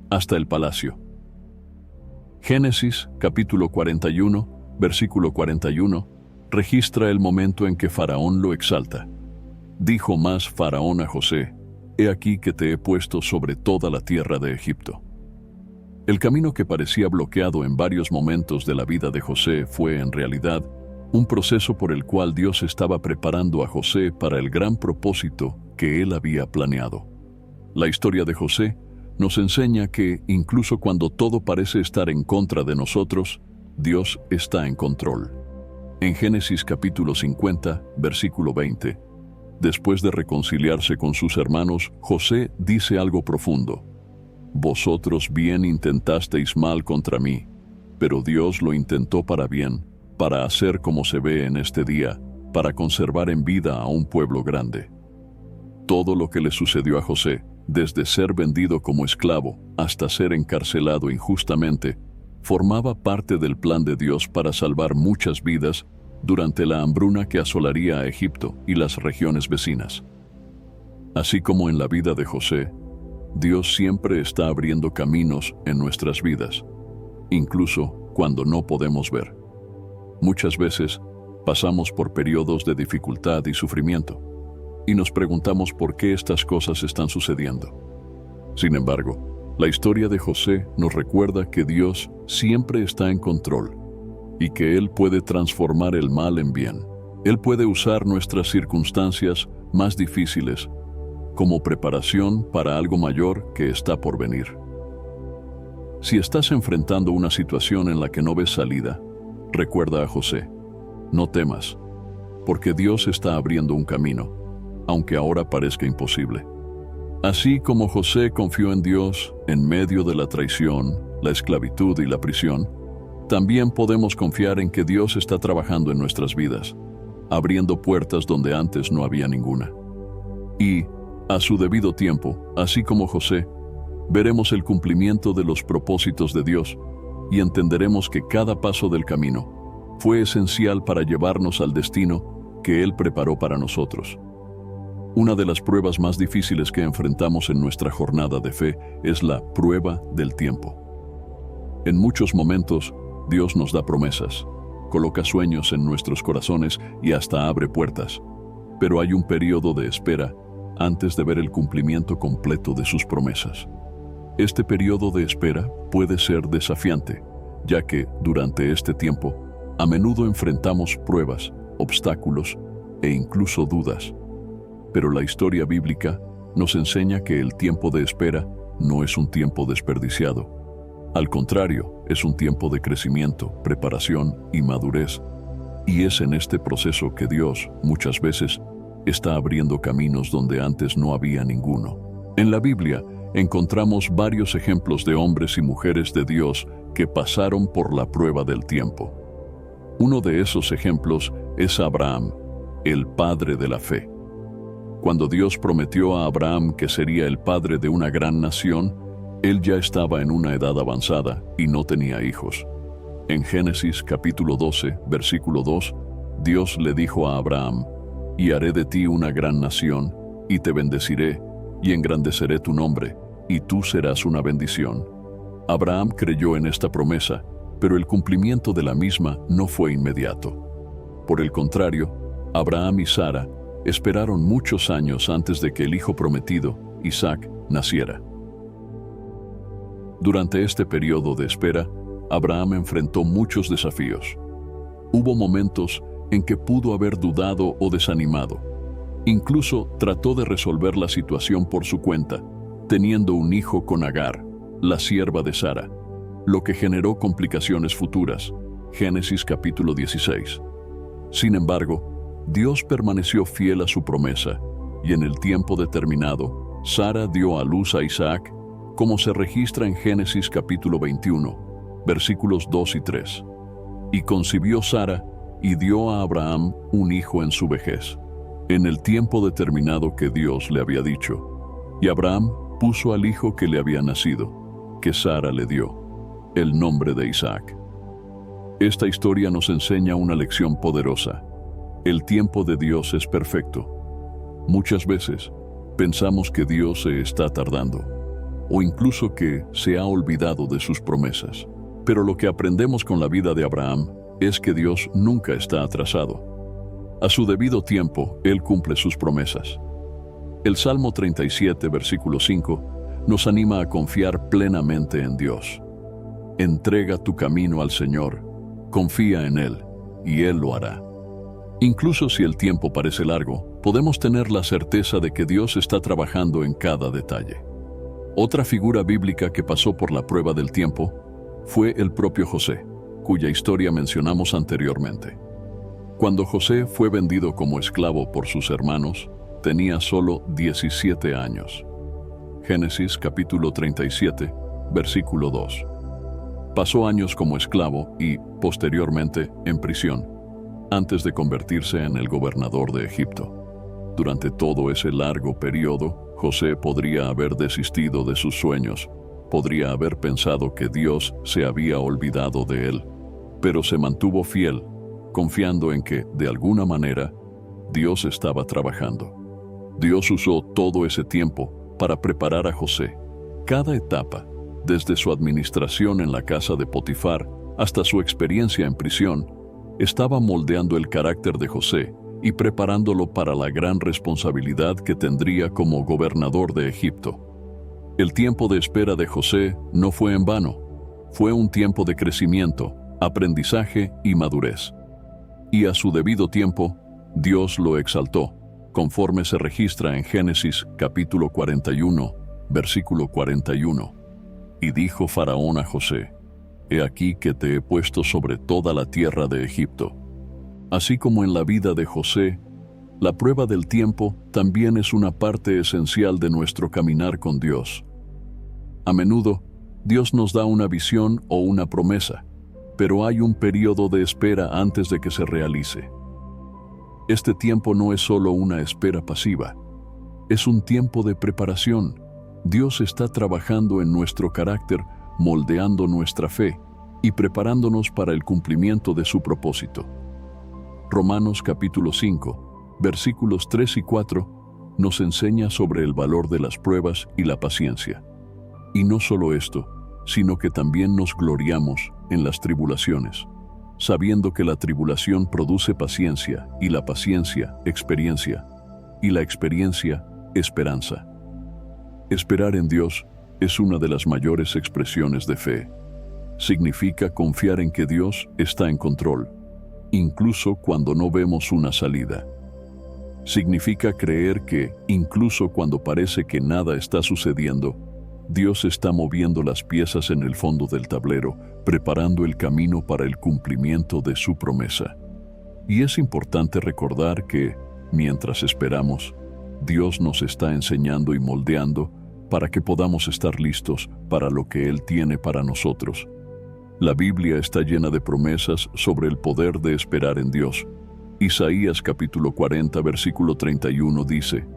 hasta el palacio. Génesis capítulo 41, versículo 41, registra el momento en que Faraón lo exalta. Dijo más Faraón a José: He aquí que te he puesto sobre toda la tierra de Egipto. El camino que parecía bloqueado en varios momentos de la vida de José fue, en realidad, un proceso por el cual Dios estaba preparando a José para el gran propósito que él había planeado. La historia de José nos enseña que, incluso cuando todo parece estar en contra de nosotros, Dios está en control. En Génesis capítulo 50, versículo 20, después de reconciliarse con sus hermanos, José dice algo profundo: Vosotros bien intentasteis mal contra mí, pero Dios lo intentó para bien, para hacer como se ve en este día, para conservar en vida a un pueblo grande. Todo lo que le sucedió a José, desde ser vendido como esclavo hasta ser encarcelado injustamente, formaba parte del plan de Dios para salvar muchas vidas durante la hambruna que asolaría a Egipto y las regiones vecinas. Así como en la vida de José, Dios siempre está abriendo caminos en nuestras vidas, incluso cuando no podemos ver. Muchas veces pasamos por periodos de dificultad y sufrimiento, y nos preguntamos por qué estas cosas están sucediendo. Sin embargo, la historia de José nos recuerda que Dios siempre está en control y que Él puede transformar el mal en bien. Él puede usar nuestras circunstancias más difíciles como preparación para algo mayor que está por venir. Si estás enfrentando una situación en la que no ves salida, recuerda a José: no temas, porque Dios está abriendo un camino, aunque ahora parezca imposible. Así como José confió en Dios en medio de la traición, la esclavitud y la prisión, también podemos confiar en que Dios está trabajando en nuestras vidas, abriendo puertas donde antes no había ninguna. Y, a su debido tiempo, así como José, veremos el cumplimiento de los propósitos de Dios y entenderemos que cada paso del camino fue esencial para llevarnos al destino que Él preparó para nosotros. Una de las pruebas más difíciles que enfrentamos en nuestra jornada de fe es la prueba del tiempo. En muchos momentos, Dios nos da promesas, coloca sueños en nuestros corazones y hasta abre puertas, pero hay un periodo de espera antes de ver el cumplimiento completo de sus promesas. Este periodo de espera puede ser desafiante, ya que, durante este tiempo, a menudo enfrentamos pruebas, obstáculos e incluso dudas. Pero la historia bíblica nos enseña que el tiempo de espera no es un tiempo desperdiciado. Al contrario, es un tiempo de crecimiento, preparación y madurez. Y es en este proceso que Dios, muchas veces, está abriendo caminos donde antes no había ninguno. En la Biblia, encontramos varios ejemplos de hombres y mujeres de Dios que pasaron por la prueba del tiempo. Uno de esos ejemplos es Abraham, el padre de la fe. Cuando Dios prometió a Abraham que sería el padre de una gran nación, él ya estaba en una edad avanzada y no tenía hijos. En Génesis capítulo 12, versículo 2, Dios le dijo a Abraham: «Y haré de ti una gran nación, y te bendeciré, y engrandeceré tu nombre, y tú serás una bendición». Abraham creyó en esta promesa, pero el cumplimiento de la misma no fue inmediato. Por el contrario, Abraham y Sara esperaron muchos años antes de que el hijo prometido, Isaac, naciera. Durante este periodo de espera, Abraham enfrentó muchos desafíos. Hubo momentos en que pudo haber dudado o desanimado. Incluso trató de resolver la situación por su cuenta, teniendo un hijo con Agar, la sierva de Sara, lo que generó complicaciones futuras. Génesis capítulo 16. Sin embargo, Dios permaneció fiel a su promesa, y en el tiempo determinado, Sara dio a luz a Isaac, como se registra en Génesis capítulo 21, versículos 2 y 3. Y concibió Sara, y dio a Abraham un hijo en su vejez, en el tiempo determinado que Dios le había dicho. Y Abraham puso al hijo que le había nacido, que Sara le dio, el nombre de Isaac. Esta historia nos enseña una lección poderosa. El tiempo de Dios es perfecto. Muchas veces pensamos que Dios se está tardando, o incluso que se ha olvidado de sus promesas. Pero lo que aprendemos con la vida de Abraham es que Dios nunca está atrasado. A su debido tiempo, Él cumple sus promesas. El Salmo 37, versículo 5, nos anima a confiar plenamente en Dios. Entrega tu camino al Señor, confía en Él, y Él lo hará. Incluso si el tiempo parece largo, podemos tener la certeza de que Dios está trabajando en cada detalle. Otra figura bíblica que pasó por la prueba del tiempo fue el propio José, cuya historia mencionamos anteriormente. Cuando José fue vendido como esclavo por sus hermanos, tenía solo 17 años. Génesis capítulo 37, versículo 2. Pasó años como esclavo y, posteriormente, en prisión, antes de convertirse en el gobernador de Egipto. Durante todo ese largo periodo, José podría haber desistido de sus sueños, podría haber pensado que Dios se había olvidado de él, pero se mantuvo fiel, confiando en que, de alguna manera, Dios estaba trabajando. Dios usó todo ese tiempo para preparar a José. Cada etapa, desde su administración en la casa de Potifar hasta su experiencia en prisión, estaba moldeando el carácter de José y preparándolo para la gran responsabilidad que tendría como gobernador de Egipto. El tiempo de espera de José no fue en vano, fue un tiempo de crecimiento, aprendizaje y madurez. Y a su debido tiempo, Dios lo exaltó, conforme se registra en Génesis capítulo 41, versículo 41. Y dijo Faraón a José: «He aquí que te he puesto sobre toda la tierra de Egipto». Así como en la vida de José, La prueba del tiempo también es una parte esencial de nuestro caminar con Dios. A menudo, Dios nos da una visión o una promesa, pero hay un periodo de espera antes de que se realice. Este tiempo no es solo una espera pasiva, es un tiempo de preparación. Dios está trabajando en nuestro carácter, moldeando nuestra fe y preparándonos para el cumplimiento de su propósito. Romanos capítulo 5, versículos 3 y 4 nos enseña sobre el valor de las pruebas y la paciencia. Y no solo esto, sino que también nos gloriamos en las tribulaciones, sabiendo que la tribulación produce paciencia, y la paciencia, experiencia, y la experiencia, esperanza. Esperar en Dios es una de las mayores expresiones de fe. Significa confiar en que Dios está en control, incluso cuando no vemos una salida. Significa creer que, incluso cuando parece que nada está sucediendo, Dios está moviendo las piezas en el fondo del tablero, preparando el camino para el cumplimiento de su promesa. Y es importante recordar que, mientras esperamos, Dios nos está enseñando y moldeando para que podamos estar listos para lo que Él tiene para nosotros. La Biblia está llena de promesas sobre el poder de esperar en Dios. Isaías capítulo 40, versículo 31 dice: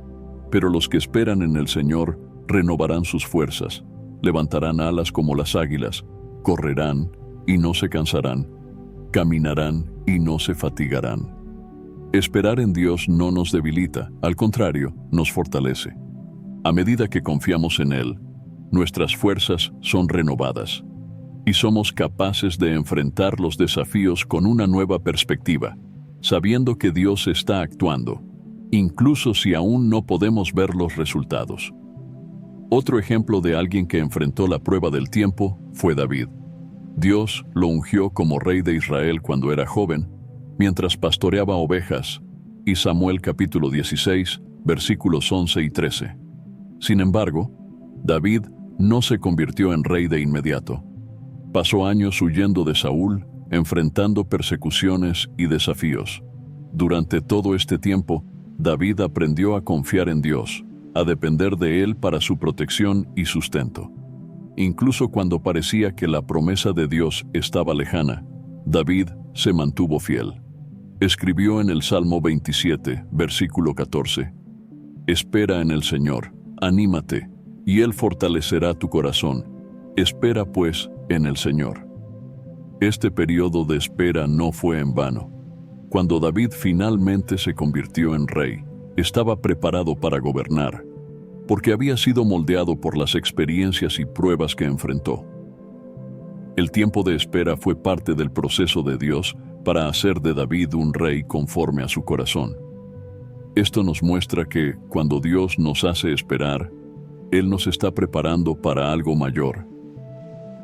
«Pero los que esperan en el Señor renovarán sus fuerzas, levantarán alas como las águilas, correrán y no se cansarán, caminarán y no se fatigarán». Esperar en Dios no nos debilita, al contrario, nos fortalece. A medida que confiamos en Él, nuestras fuerzas son renovadas y somos capaces de enfrentar los desafíos con una nueva perspectiva, sabiendo que Dios está actuando, incluso si aún no podemos ver los resultados. Otro ejemplo de alguien que enfrentó la prueba del tiempo fue David. Dios lo ungió como rey de Israel cuando era joven, mientras pastoreaba ovejas, y Samuel capítulo 16, versículos 11 y 13. Sin embargo, David no se convirtió en rey de inmediato. Pasó años huyendo de Saúl, enfrentando persecuciones y desafíos. Durante todo este tiempo, David aprendió a confiar en Dios, a depender de Él para su protección y sustento. Incluso cuando parecía que la promesa de Dios estaba lejana, David se mantuvo fiel. Escribió en el Salmo 27, versículo 14: «Espera en el Señor, anímate, y Él fortalecerá tu corazón. Espera pues en el Señor». Este periodo de espera no fue en vano. Cuando David finalmente se convirtió en rey, estaba preparado para gobernar, porque había sido moldeado por las experiencias y pruebas que enfrentó. El tiempo de espera fue parte del proceso de Dios para hacer de David un rey conforme a su corazón. Esto nos muestra que, cuando Dios nos hace esperar, Él nos está preparando para algo mayor.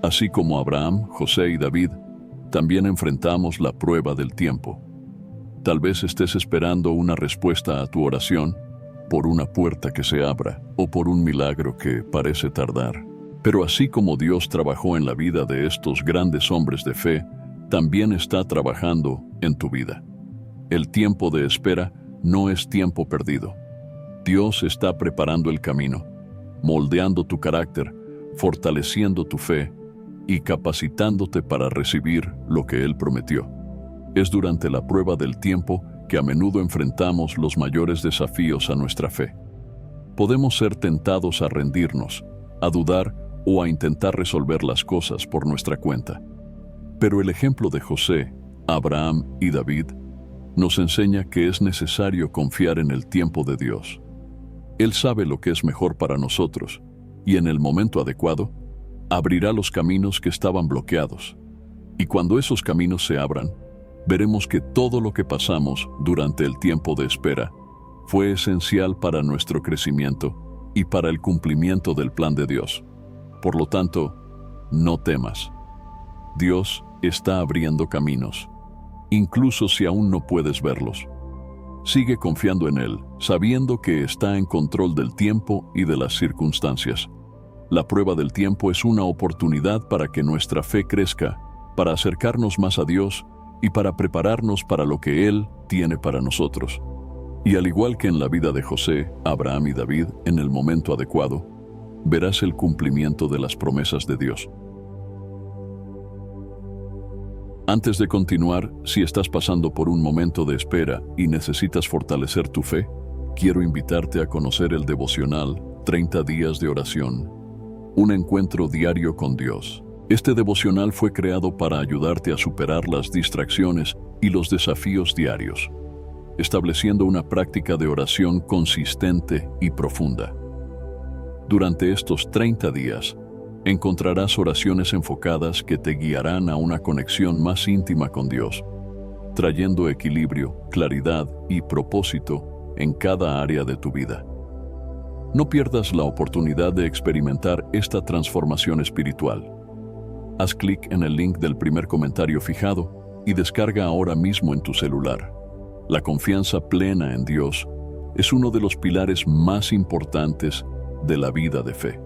Así como Abraham, José y David, también enfrentamos la prueba del tiempo. Tal vez estés esperando una respuesta a tu oración, por una puerta que se abra o por un milagro que parece tardar. Pero así como Dios trabajó en la vida de estos grandes hombres de fe, también está trabajando en tu vida. El tiempo de espera no es tiempo perdido. Dios está preparando el camino, moldeando tu carácter, fortaleciendo tu fe y capacitándote para recibir lo que Él prometió. Es durante la prueba del tiempo que a menudo enfrentamos los mayores desafíos a nuestra fe. Podemos ser tentados a rendirnos, a dudar o a intentar resolver las cosas por nuestra cuenta. Pero el ejemplo de José, Abraham y David nos enseña que es necesario confiar en el tiempo de Dios. Él sabe lo que es mejor para nosotros y en el momento adecuado abrirá los caminos que estaban bloqueados. Y cuando esos caminos se abran, veremos que todo lo que pasamos durante el tiempo de espera fue esencial para nuestro crecimiento y para el cumplimiento del plan de Dios. Por lo tanto, no temas. Dios está abriendo caminos, incluso si aún no puedes verlos. Sigue confiando en Él, sabiendo que está en control del tiempo y de las circunstancias. La prueba del tiempo es una oportunidad para que nuestra fe crezca, para acercarnos más a Dios y para prepararnos para lo que Él tiene para nosotros. Y al igual que en la vida de José, Abraham y David, en el momento adecuado, verás el cumplimiento de las promesas de Dios. Antes de continuar, si estás pasando por un momento de espera y necesitas fortalecer tu fe, quiero invitarte a conocer el devocional 30 días de oración, un encuentro diario con Dios. Este devocional fue creado para ayudarte a superar las distracciones y los desafíos diarios, estableciendo una práctica de oración consistente y profunda. Durante estos 30 días, encontrarás oraciones enfocadas que te guiarán a una conexión más íntima con Dios, trayendo equilibrio, claridad y propósito en cada área de tu vida. No pierdas la oportunidad de experimentar esta transformación espiritual. Haz clic en el link del primer comentario fijado y descarga ahora mismo en tu celular. La confianza plena en Dios es uno de los pilares más importantes de la vida de fe.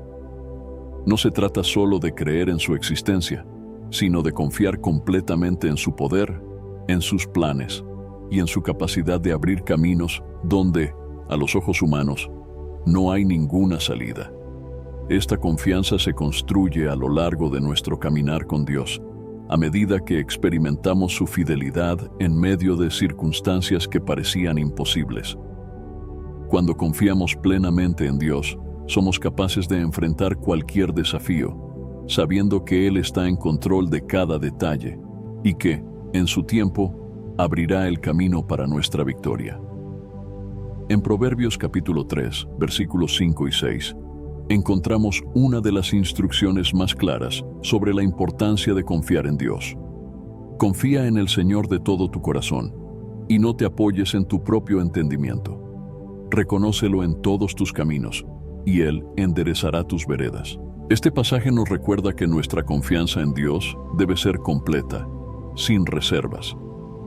No se trata solo de creer en su existencia, sino de confiar completamente en su poder, en sus planes y en su capacidad de abrir caminos donde, a los ojos humanos, no hay ninguna salida. Esta confianza se construye a lo largo de nuestro caminar con Dios, a medida que experimentamos su fidelidad en medio de circunstancias que parecían imposibles. Cuando confiamos plenamente en Dios, somos capaces de enfrentar cualquier desafío, sabiendo que Él está en control de cada detalle y que, en su tiempo, abrirá el camino para nuestra victoria. En Proverbios capítulo 3, versículos 5 y 6, encontramos una de las instrucciones más claras sobre la importancia de confiar en Dios. Confía en el Señor de todo tu corazón y no te apoyes en tu propio entendimiento. Reconócelo en todos tus caminos y Él enderezará tus veredas. Este pasaje nos recuerda que nuestra confianza en Dios debe ser completa, sin reservas.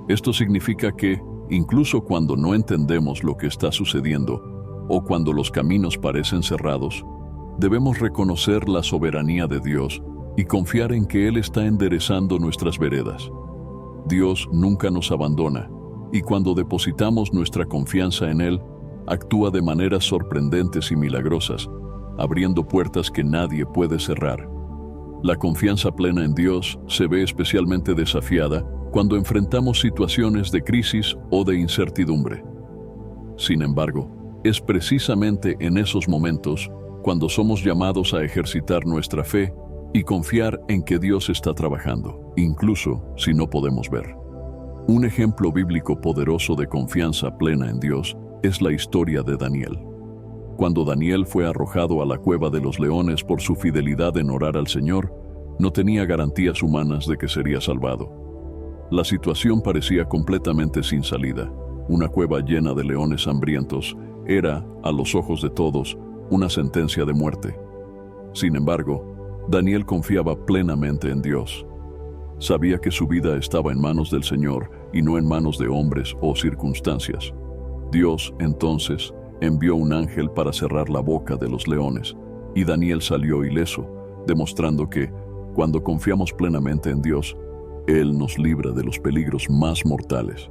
Esto significa que, incluso cuando no entendemos lo que está sucediendo o cuando los caminos parecen cerrados, debemos reconocer la soberanía de Dios y confiar en que Él está enderezando nuestras veredas. Dios nunca nos abandona y cuando depositamos nuestra confianza en Él, actúa de maneras sorprendentes y milagrosas, abriendo puertas que nadie puede cerrar. La confianza plena en Dios se ve especialmente desafiada cuando enfrentamos situaciones de crisis o de incertidumbre. Sin embargo, es precisamente en esos momentos cuando somos llamados a ejercitar nuestra fe y confiar en que Dios está trabajando, incluso si no podemos ver. Un ejemplo bíblico poderoso de confianza plena en Dios es la historia de Daniel. Cuando Daniel fue arrojado a la cueva de los leones por su fidelidad en orar al Señor, no tenía garantías humanas de que sería salvado. La situación parecía completamente sin salida. Una cueva llena de leones hambrientos era, a los ojos de todos, una sentencia de muerte. Sin embargo, Daniel confiaba plenamente en Dios. Sabía que su vida estaba en manos del Señor y no en manos de hombres o circunstancias. Dios, entonces, envió un ángel para cerrar la boca de los leones, y Daniel salió ileso, demostrando que, cuando confiamos plenamente en Dios, Él nos libra de los peligros más mortales.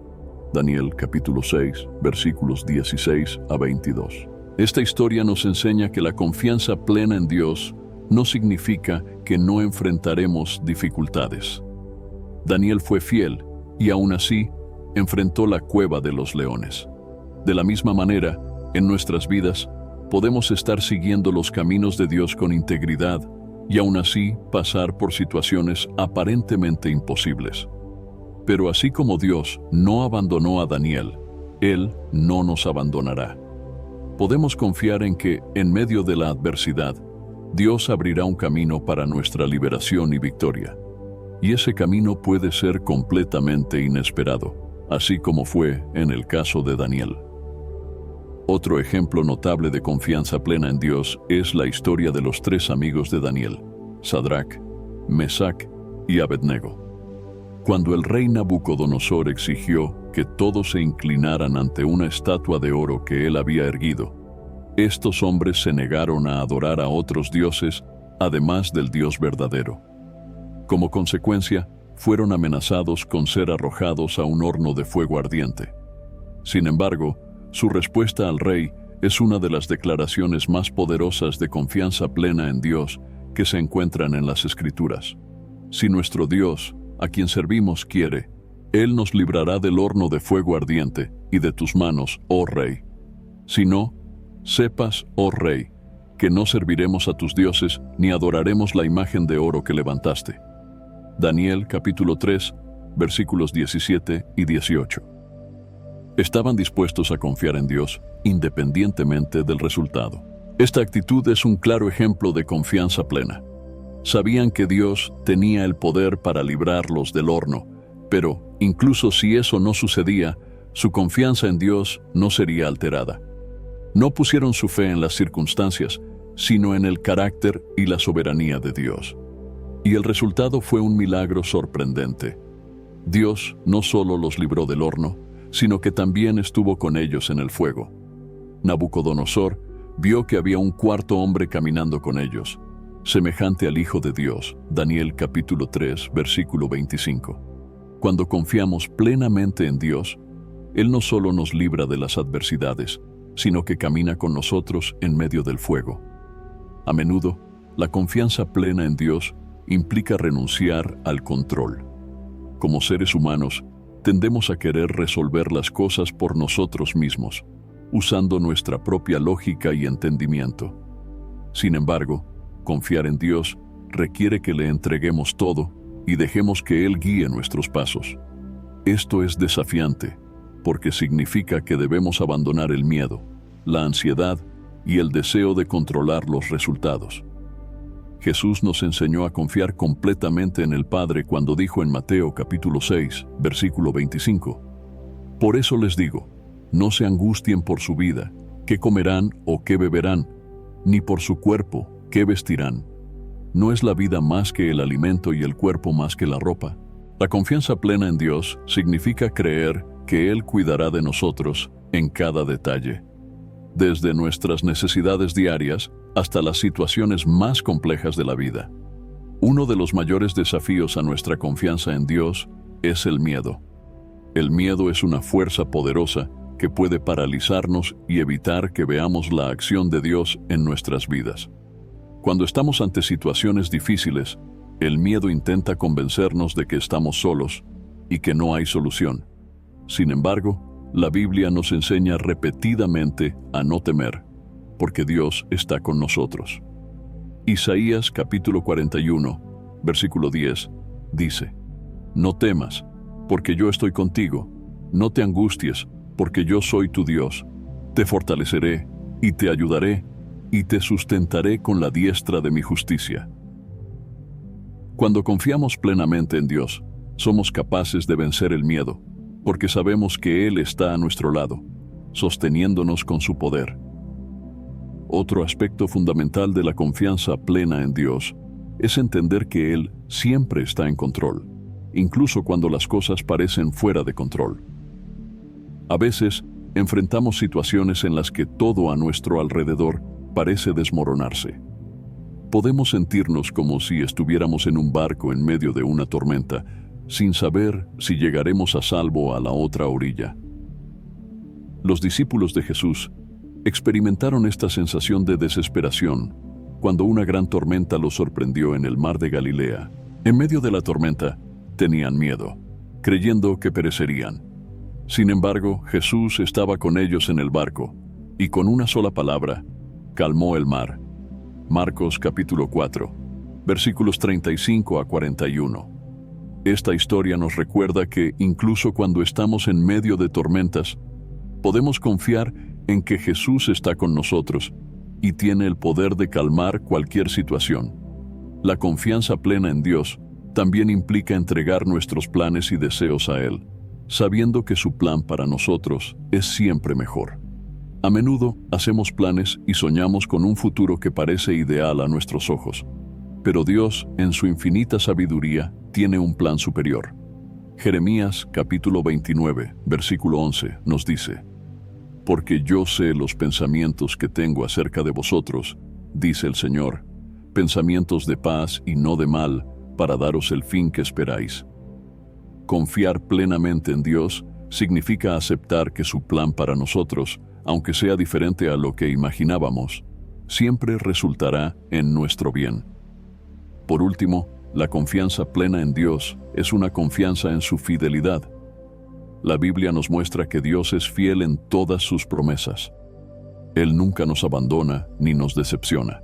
Daniel capítulo 6, versículos 16 a 22. Esta historia nos enseña que la confianza plena en Dios no significa que no enfrentaremos dificultades. Daniel fue fiel y aún así enfrentó la cueva de los leones. De la misma manera, en nuestras vidas, podemos estar siguiendo los caminos de Dios con integridad y aún así pasar por situaciones aparentemente imposibles. Pero así como Dios no abandonó a Daniel, Él no nos abandonará. Podemos confiar en que, en medio de la adversidad, Dios abrirá un camino para nuestra liberación y victoria. Y ese camino puede ser completamente inesperado, así como fue en el caso de Daniel. Otro ejemplo notable de confianza plena en Dios es la historia de los 3 amigos de Daniel, Sadrac, Mesac y Abednego. Cuando el rey Nabucodonosor exigió que todos se inclinaran ante una estatua de oro que él había erguido, estos hombres se negaron a adorar a otros dioses, además del Dios verdadero. Como consecuencia, fueron amenazados con ser arrojados a un horno de fuego ardiente. Sin embargo, Su respuesta al rey es una de las declaraciones más poderosas de confianza plena en Dios que se encuentran en las Escrituras. Si nuestro Dios, a quien servimos, quiere, Él nos librará del horno de fuego ardiente y de tus manos, oh rey. Si no, sepas, oh rey, que no serviremos a tus dioses ni adoraremos la imagen de oro que levantaste. Daniel capítulo 3, versículos 17 y 18. Estaban dispuestos a confiar en Dios, independientemente del resultado. Esta actitud es un claro ejemplo de confianza plena. Sabían que Dios tenía el poder para librarlos del horno, pero, incluso si eso no sucedía, su confianza en Dios no sería alterada. No pusieron su fe en las circunstancias, sino en el carácter y la soberanía de Dios. Y el resultado fue un milagro sorprendente. Dios no solo los libró del horno, sino que también estuvo con ellos en el fuego. Nabucodonosor vio que había un cuarto hombre caminando con ellos, semejante al Hijo de Dios. Daniel capítulo 3, versículo 25. Cuando confiamos plenamente en Dios, Él no solo nos libra de las adversidades, sino que camina con nosotros en medio del fuego. A menudo, la confianza plena en Dios implica renunciar al control. Como seres humanos, tendemos a querer resolver las cosas por nosotros mismos, usando nuestra propia lógica y entendimiento. Sin embargo, confiar en Dios requiere que le entreguemos todo y dejemos que Él guíe nuestros pasos. Esto es desafiante, porque significa que debemos abandonar el miedo, la ansiedad y el deseo de controlar los resultados. Jesús nos enseñó a confiar completamente en el Padre cuando dijo en Mateo capítulo 6, versículo 25: Por eso les digo, no se angustien por su vida, qué comerán o qué beberán, ni por su cuerpo, qué vestirán. ¿No es la vida más que el alimento y el cuerpo más que la ropa? La confianza plena en Dios significa creer que Él cuidará de nosotros en cada detalle, desde nuestras necesidades diarias hasta las situaciones más complejas de la vida. Uno de los mayores desafíos a nuestra confianza en Dios es el miedo. El miedo es una fuerza poderosa que puede paralizarnos y evitar que veamos la acción de Dios en nuestras vidas. Cuando estamos ante situaciones difíciles, el miedo intenta convencernos de que estamos solos y que no hay solución. Sin embargo, la Biblia nos enseña repetidamente a no temer, porque Dios está con nosotros. Isaías capítulo 41, versículo 10, dice: No temas, porque yo estoy contigo, no te angusties, porque yo soy tu Dios. Te fortaleceré, y te ayudaré, y te sustentaré con la diestra de mi justicia. Cuando confiamos plenamente en Dios, somos capaces de vencer el miedo, porque sabemos que Él está a nuestro lado, sosteniéndonos con su poder. Otro aspecto fundamental de la confianza plena en Dios es entender que Él siempre está en control, incluso cuando las cosas parecen fuera de control. A veces, enfrentamos situaciones en las que todo a nuestro alrededor parece desmoronarse. Podemos sentirnos como si estuviéramos en un barco en medio de una tormenta, sin saber si llegaremos a salvo a la otra orilla. Los discípulos de Jesús experimentaron esta sensación de desesperación cuando una gran tormenta los sorprendió en el mar de Galilea. En medio de la tormenta, tenían miedo, creyendo que perecerían. Sin embargo, Jesús estaba con ellos en el barco, y con una sola palabra, calmó el mar. Marcos capítulo 4, versículos 35 a 41. Esta historia nos recuerda que, incluso cuando estamos en medio de tormentas, podemos confiar en que Jesús está con nosotros y tiene el poder de calmar cualquier situación. La confianza plena en Dios también implica entregar nuestros planes y deseos a Él, sabiendo que su plan para nosotros es siempre mejor. A menudo hacemos planes y soñamos con un futuro que parece ideal a nuestros ojos, pero Dios, en su infinita sabiduría, tiene un plan superior. Jeremías capítulo 29, versículo 11, nos dice: Porque yo sé los pensamientos que tengo acerca de vosotros, dice el Señor, pensamientos de paz y no de mal, para daros el fin que esperáis. Confiar plenamente en Dios significa aceptar que su plan para nosotros, aunque sea diferente a lo que imaginábamos, siempre resultará en nuestro bien. Por último, la confianza plena en Dios es una confianza en su fidelidad. La Biblia nos muestra que Dios es fiel en todas sus promesas. Él nunca nos abandona ni nos decepciona.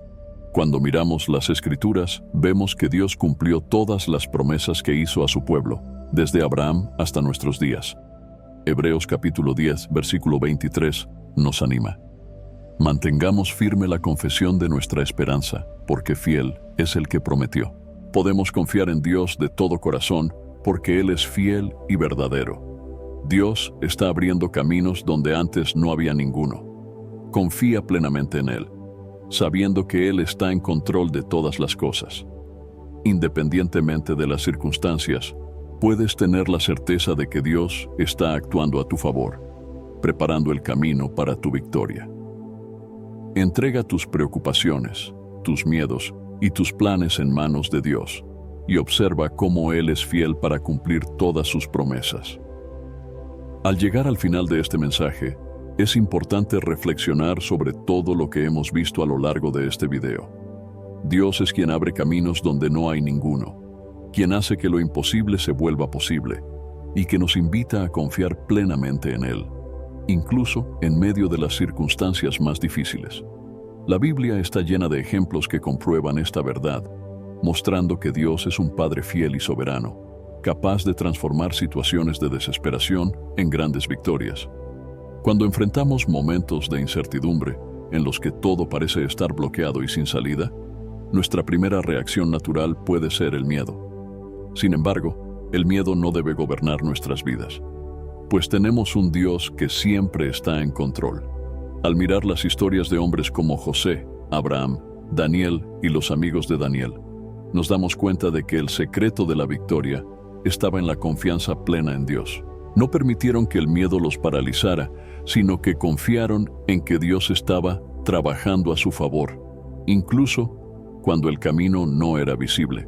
Cuando miramos las Escrituras, vemos que Dios cumplió todas las promesas que hizo a su pueblo, desde Abraham hasta nuestros días. Hebreos capítulo 10, versículo 23, nos anima. Mantengamos firme la confesión de nuestra esperanza, porque fiel es el que prometió. Podemos confiar en Dios de todo corazón, porque Él es fiel y verdadero. Dios está abriendo caminos donde antes no había ninguno. Confía plenamente en Él, sabiendo que Él está en control de todas las cosas. Independientemente de las circunstancias, puedes tener la certeza de que Dios está actuando a tu favor, preparando el camino para tu victoria. Entrega tus preocupaciones, tus miedos y tus planes en manos de Dios, y observa cómo Él es fiel para cumplir todas sus promesas. Al llegar al final de este mensaje, es importante reflexionar sobre todo lo que hemos visto a lo largo de este video. Dios es quien abre caminos donde no hay ninguno, quien hace que lo imposible se vuelva posible, y que nos invita a confiar plenamente en Él, incluso en medio de las circunstancias más difíciles. La Biblia está llena de ejemplos que comprueban esta verdad, mostrando que Dios es un Padre fiel y soberano, capaz de transformar situaciones de desesperación en grandes victorias. Cuando enfrentamos momentos de incertidumbre en los que todo parece estar bloqueado y sin salida, nuestra primera reacción natural puede ser el miedo. Sin embargo, el miedo no debe gobernar nuestras vidas, pues tenemos un Dios que siempre está en control. Al mirar las historias de hombres como José, Abraham, Daniel y los amigos de Daniel, nos damos cuenta de que el secreto de la victoria estaba en la confianza plena en Dios. No permitieron que el miedo los paralizara, sino que confiaron en que Dios estaba trabajando a su favor, incluso cuando el camino no era visible.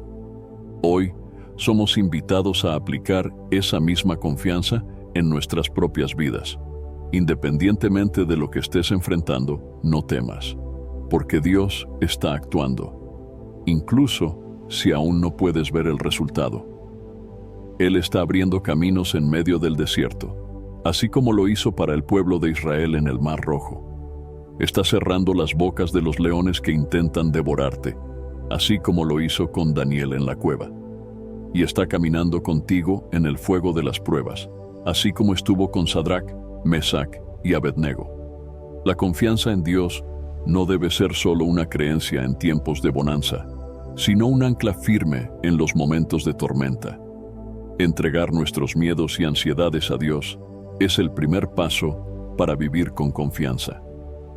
Hoy somos invitados a aplicar esa misma confianza en nuestras propias vidas. Independientemente de lo que estés enfrentando, no temas, porque Dios está actuando, incluso si aún no puedes ver el resultado. Él está abriendo caminos en medio del desierto, así como lo hizo para el pueblo de Israel en el Mar Rojo. Está cerrando las bocas de los leones que intentan devorarte, así como lo hizo con Daniel en la cueva. Y está caminando contigo en el fuego de las pruebas, así como estuvo con Sadrac, Mesac y Abednego. La confianza en Dios no debe ser solo una creencia en tiempos de bonanza, sino un ancla firme en los momentos de tormenta. Entregar nuestros miedos y ansiedades a Dios es el primer paso para vivir con confianza.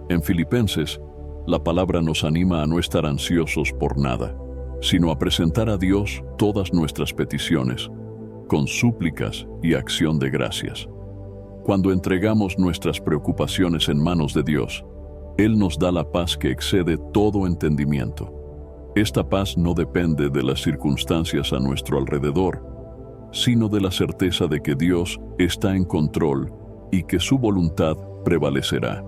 En Filipenses, la palabra nos anima a no estar ansiosos por nada, sino a presentar a Dios todas nuestras peticiones, con súplicas y acción de gracias. Cuando entregamos nuestras preocupaciones en manos de Dios, Él nos da la paz que excede todo entendimiento. Esta paz no depende de las circunstancias a nuestro alrededor, sino de la certeza de que Dios está en control y que su voluntad prevalecerá.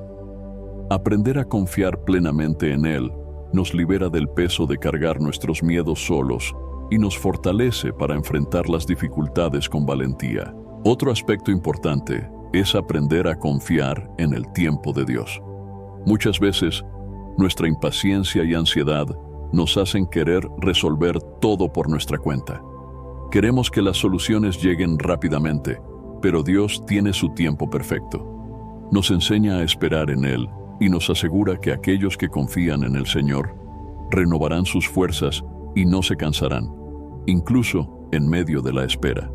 Aprender a confiar plenamente en Él nos libera del peso de cargar nuestros miedos solos y nos fortalece para enfrentar las dificultades con valentía. Otro aspecto importante es aprender a confiar en el tiempo de Dios. Muchas veces, nuestra impaciencia y ansiedad nos hacen querer resolver todo por nuestra cuenta. Queremos que las soluciones lleguen rápidamente, pero Dios tiene su tiempo perfecto. Nos enseña a esperar en Él y nos asegura que aquellos que confían en el Señor renovarán sus fuerzas y no se cansarán, incluso en medio de la espera.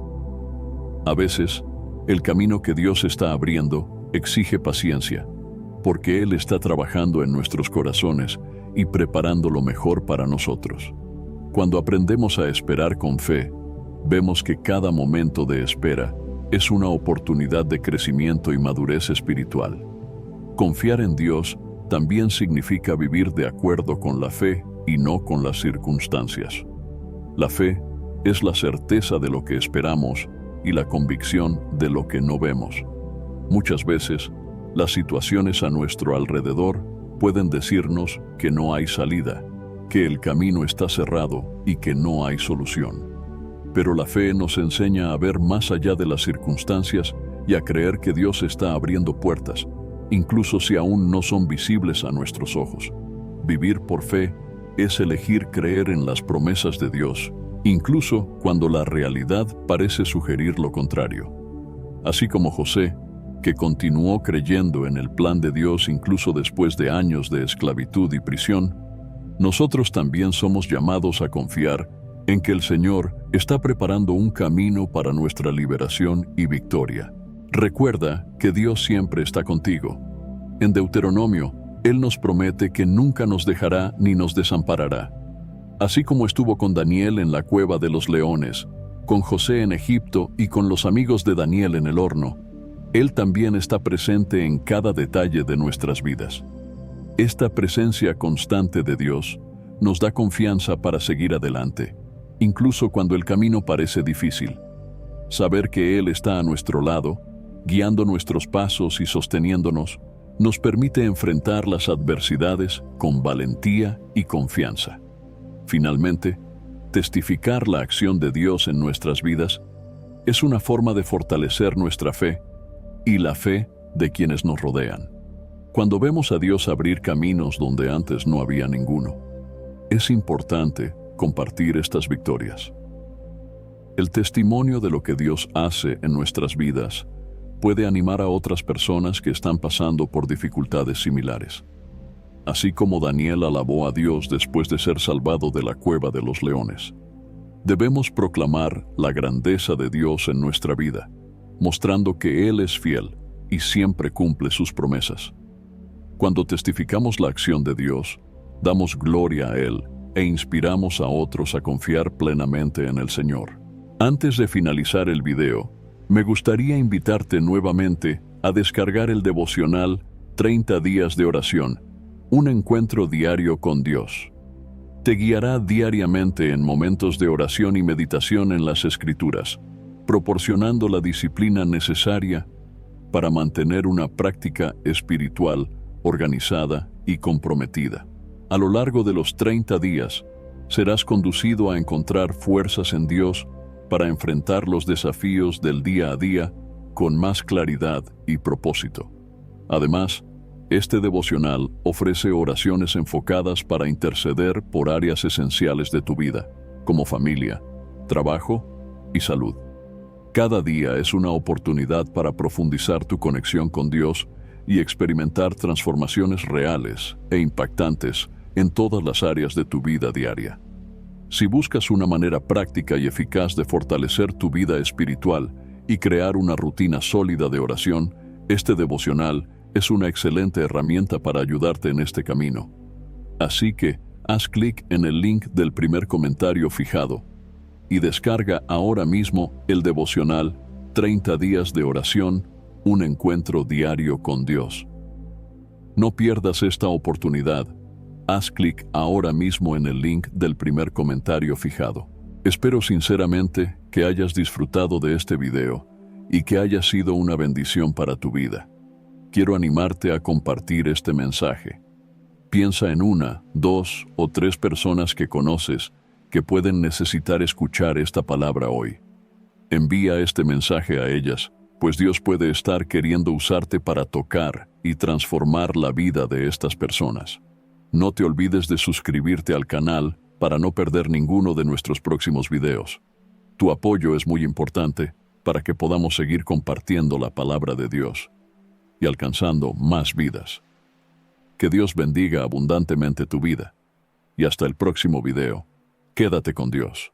A veces, el camino que Dios está abriendo exige paciencia, porque Él está trabajando en nuestros corazones y preparando lo mejor para nosotros. Cuando aprendemos a esperar con fe, vemos que cada momento de espera es una oportunidad de crecimiento y madurez espiritual. Confiar en Dios también significa vivir de acuerdo con la fe y no con las circunstancias. La fe es la certeza de lo que esperamos y la convicción de lo que no vemos. Muchas veces, las situaciones a nuestro alrededor pueden decirnos que no hay salida, que el camino está cerrado y que no hay solución. Pero la fe nos enseña a ver más allá de las circunstancias y a creer que Dios está abriendo puertas, incluso si aún no son visibles a nuestros ojos. Vivir por fe es elegir creer en las promesas de Dios, incluso cuando la realidad parece sugerir lo contrario. Así como José, que continuó creyendo en el plan de Dios incluso después de años de esclavitud y prisión, nosotros también somos llamados a confiar en que el Señor está preparando un camino para nuestra liberación y victoria. Recuerda que Dios siempre está contigo. En Deuteronomio, Él nos promete que nunca nos dejará ni nos desamparará. Así como estuvo con Daniel en la cueva de los leones, con José en Egipto y con los amigos de Daniel en el horno, Él también está presente en cada detalle de nuestras vidas. Esta presencia constante de Dios nos da confianza para seguir adelante, incluso cuando el camino parece difícil. Saber que Él está a nuestro lado, guiando nuestros pasos y sosteniéndonos, nos permite enfrentar las adversidades con valentía y confianza. Finalmente, testificar la acción de Dios en nuestras vidas es una forma de fortalecer nuestra fe y la fe de quienes nos rodean. Cuando vemos a Dios abrir caminos donde antes no había ninguno, es importante compartir estas victorias. El testimonio de lo que Dios hace en nuestras vidas puede animar a otras personas que están pasando por dificultades similares. Así como Daniel alabó a Dios después de ser salvado de la cueva de los leones, debemos proclamar la grandeza de Dios en nuestra vida, mostrando que Él es fiel y siempre cumple sus promesas. Cuando testificamos la acción de Dios, damos gloria a Él e inspiramos a otros a confiar plenamente en el Señor. Antes de finalizar el video, me gustaría invitarte nuevamente a descargar el devocional 30 días de oración, un encuentro diario con Dios. Te guiará diariamente en momentos de oración y meditación en las Escrituras, proporcionando la disciplina necesaria para mantener una práctica espiritual organizada y comprometida. A lo largo de los 30 días, serás conducido a encontrar fuerzas en Dios para enfrentar los desafíos del día a día con más claridad y propósito. Además, este devocional ofrece oraciones enfocadas para interceder por áreas esenciales de tu vida, como familia, trabajo y salud. Cada día es una oportunidad para profundizar tu conexión con Dios y experimentar transformaciones reales e impactantes en todas las áreas de tu vida diaria. Si buscas una manera práctica y eficaz de fortalecer tu vida espiritual y crear una rutina sólida de oración, este devocional es una excelente herramienta para ayudarte en este camino. Así que, haz clic en el link del primer comentario fijado y descarga ahora mismo el devocional 30 días de oración, un encuentro diario con Dios. No pierdas esta oportunidad. Haz clic ahora mismo en el link del primer comentario fijado. Espero sinceramente que hayas disfrutado de este video y que haya sido una bendición para tu vida. Quiero animarte a compartir este mensaje. Piensa en 1, 2 o 3 personas que conoces que pueden necesitar escuchar esta palabra hoy. Envía este mensaje a ellas, pues Dios puede estar queriendo usarte para tocar y transformar la vida de estas personas. No te olvides de suscribirte al canal para no perder ninguno de nuestros próximos videos. Tu apoyo es muy importante para que podamos seguir compartiendo la palabra de Dios y alcanzando más vidas. Que Dios bendiga abundantemente tu vida. Y hasta el próximo video. Quédate con Dios.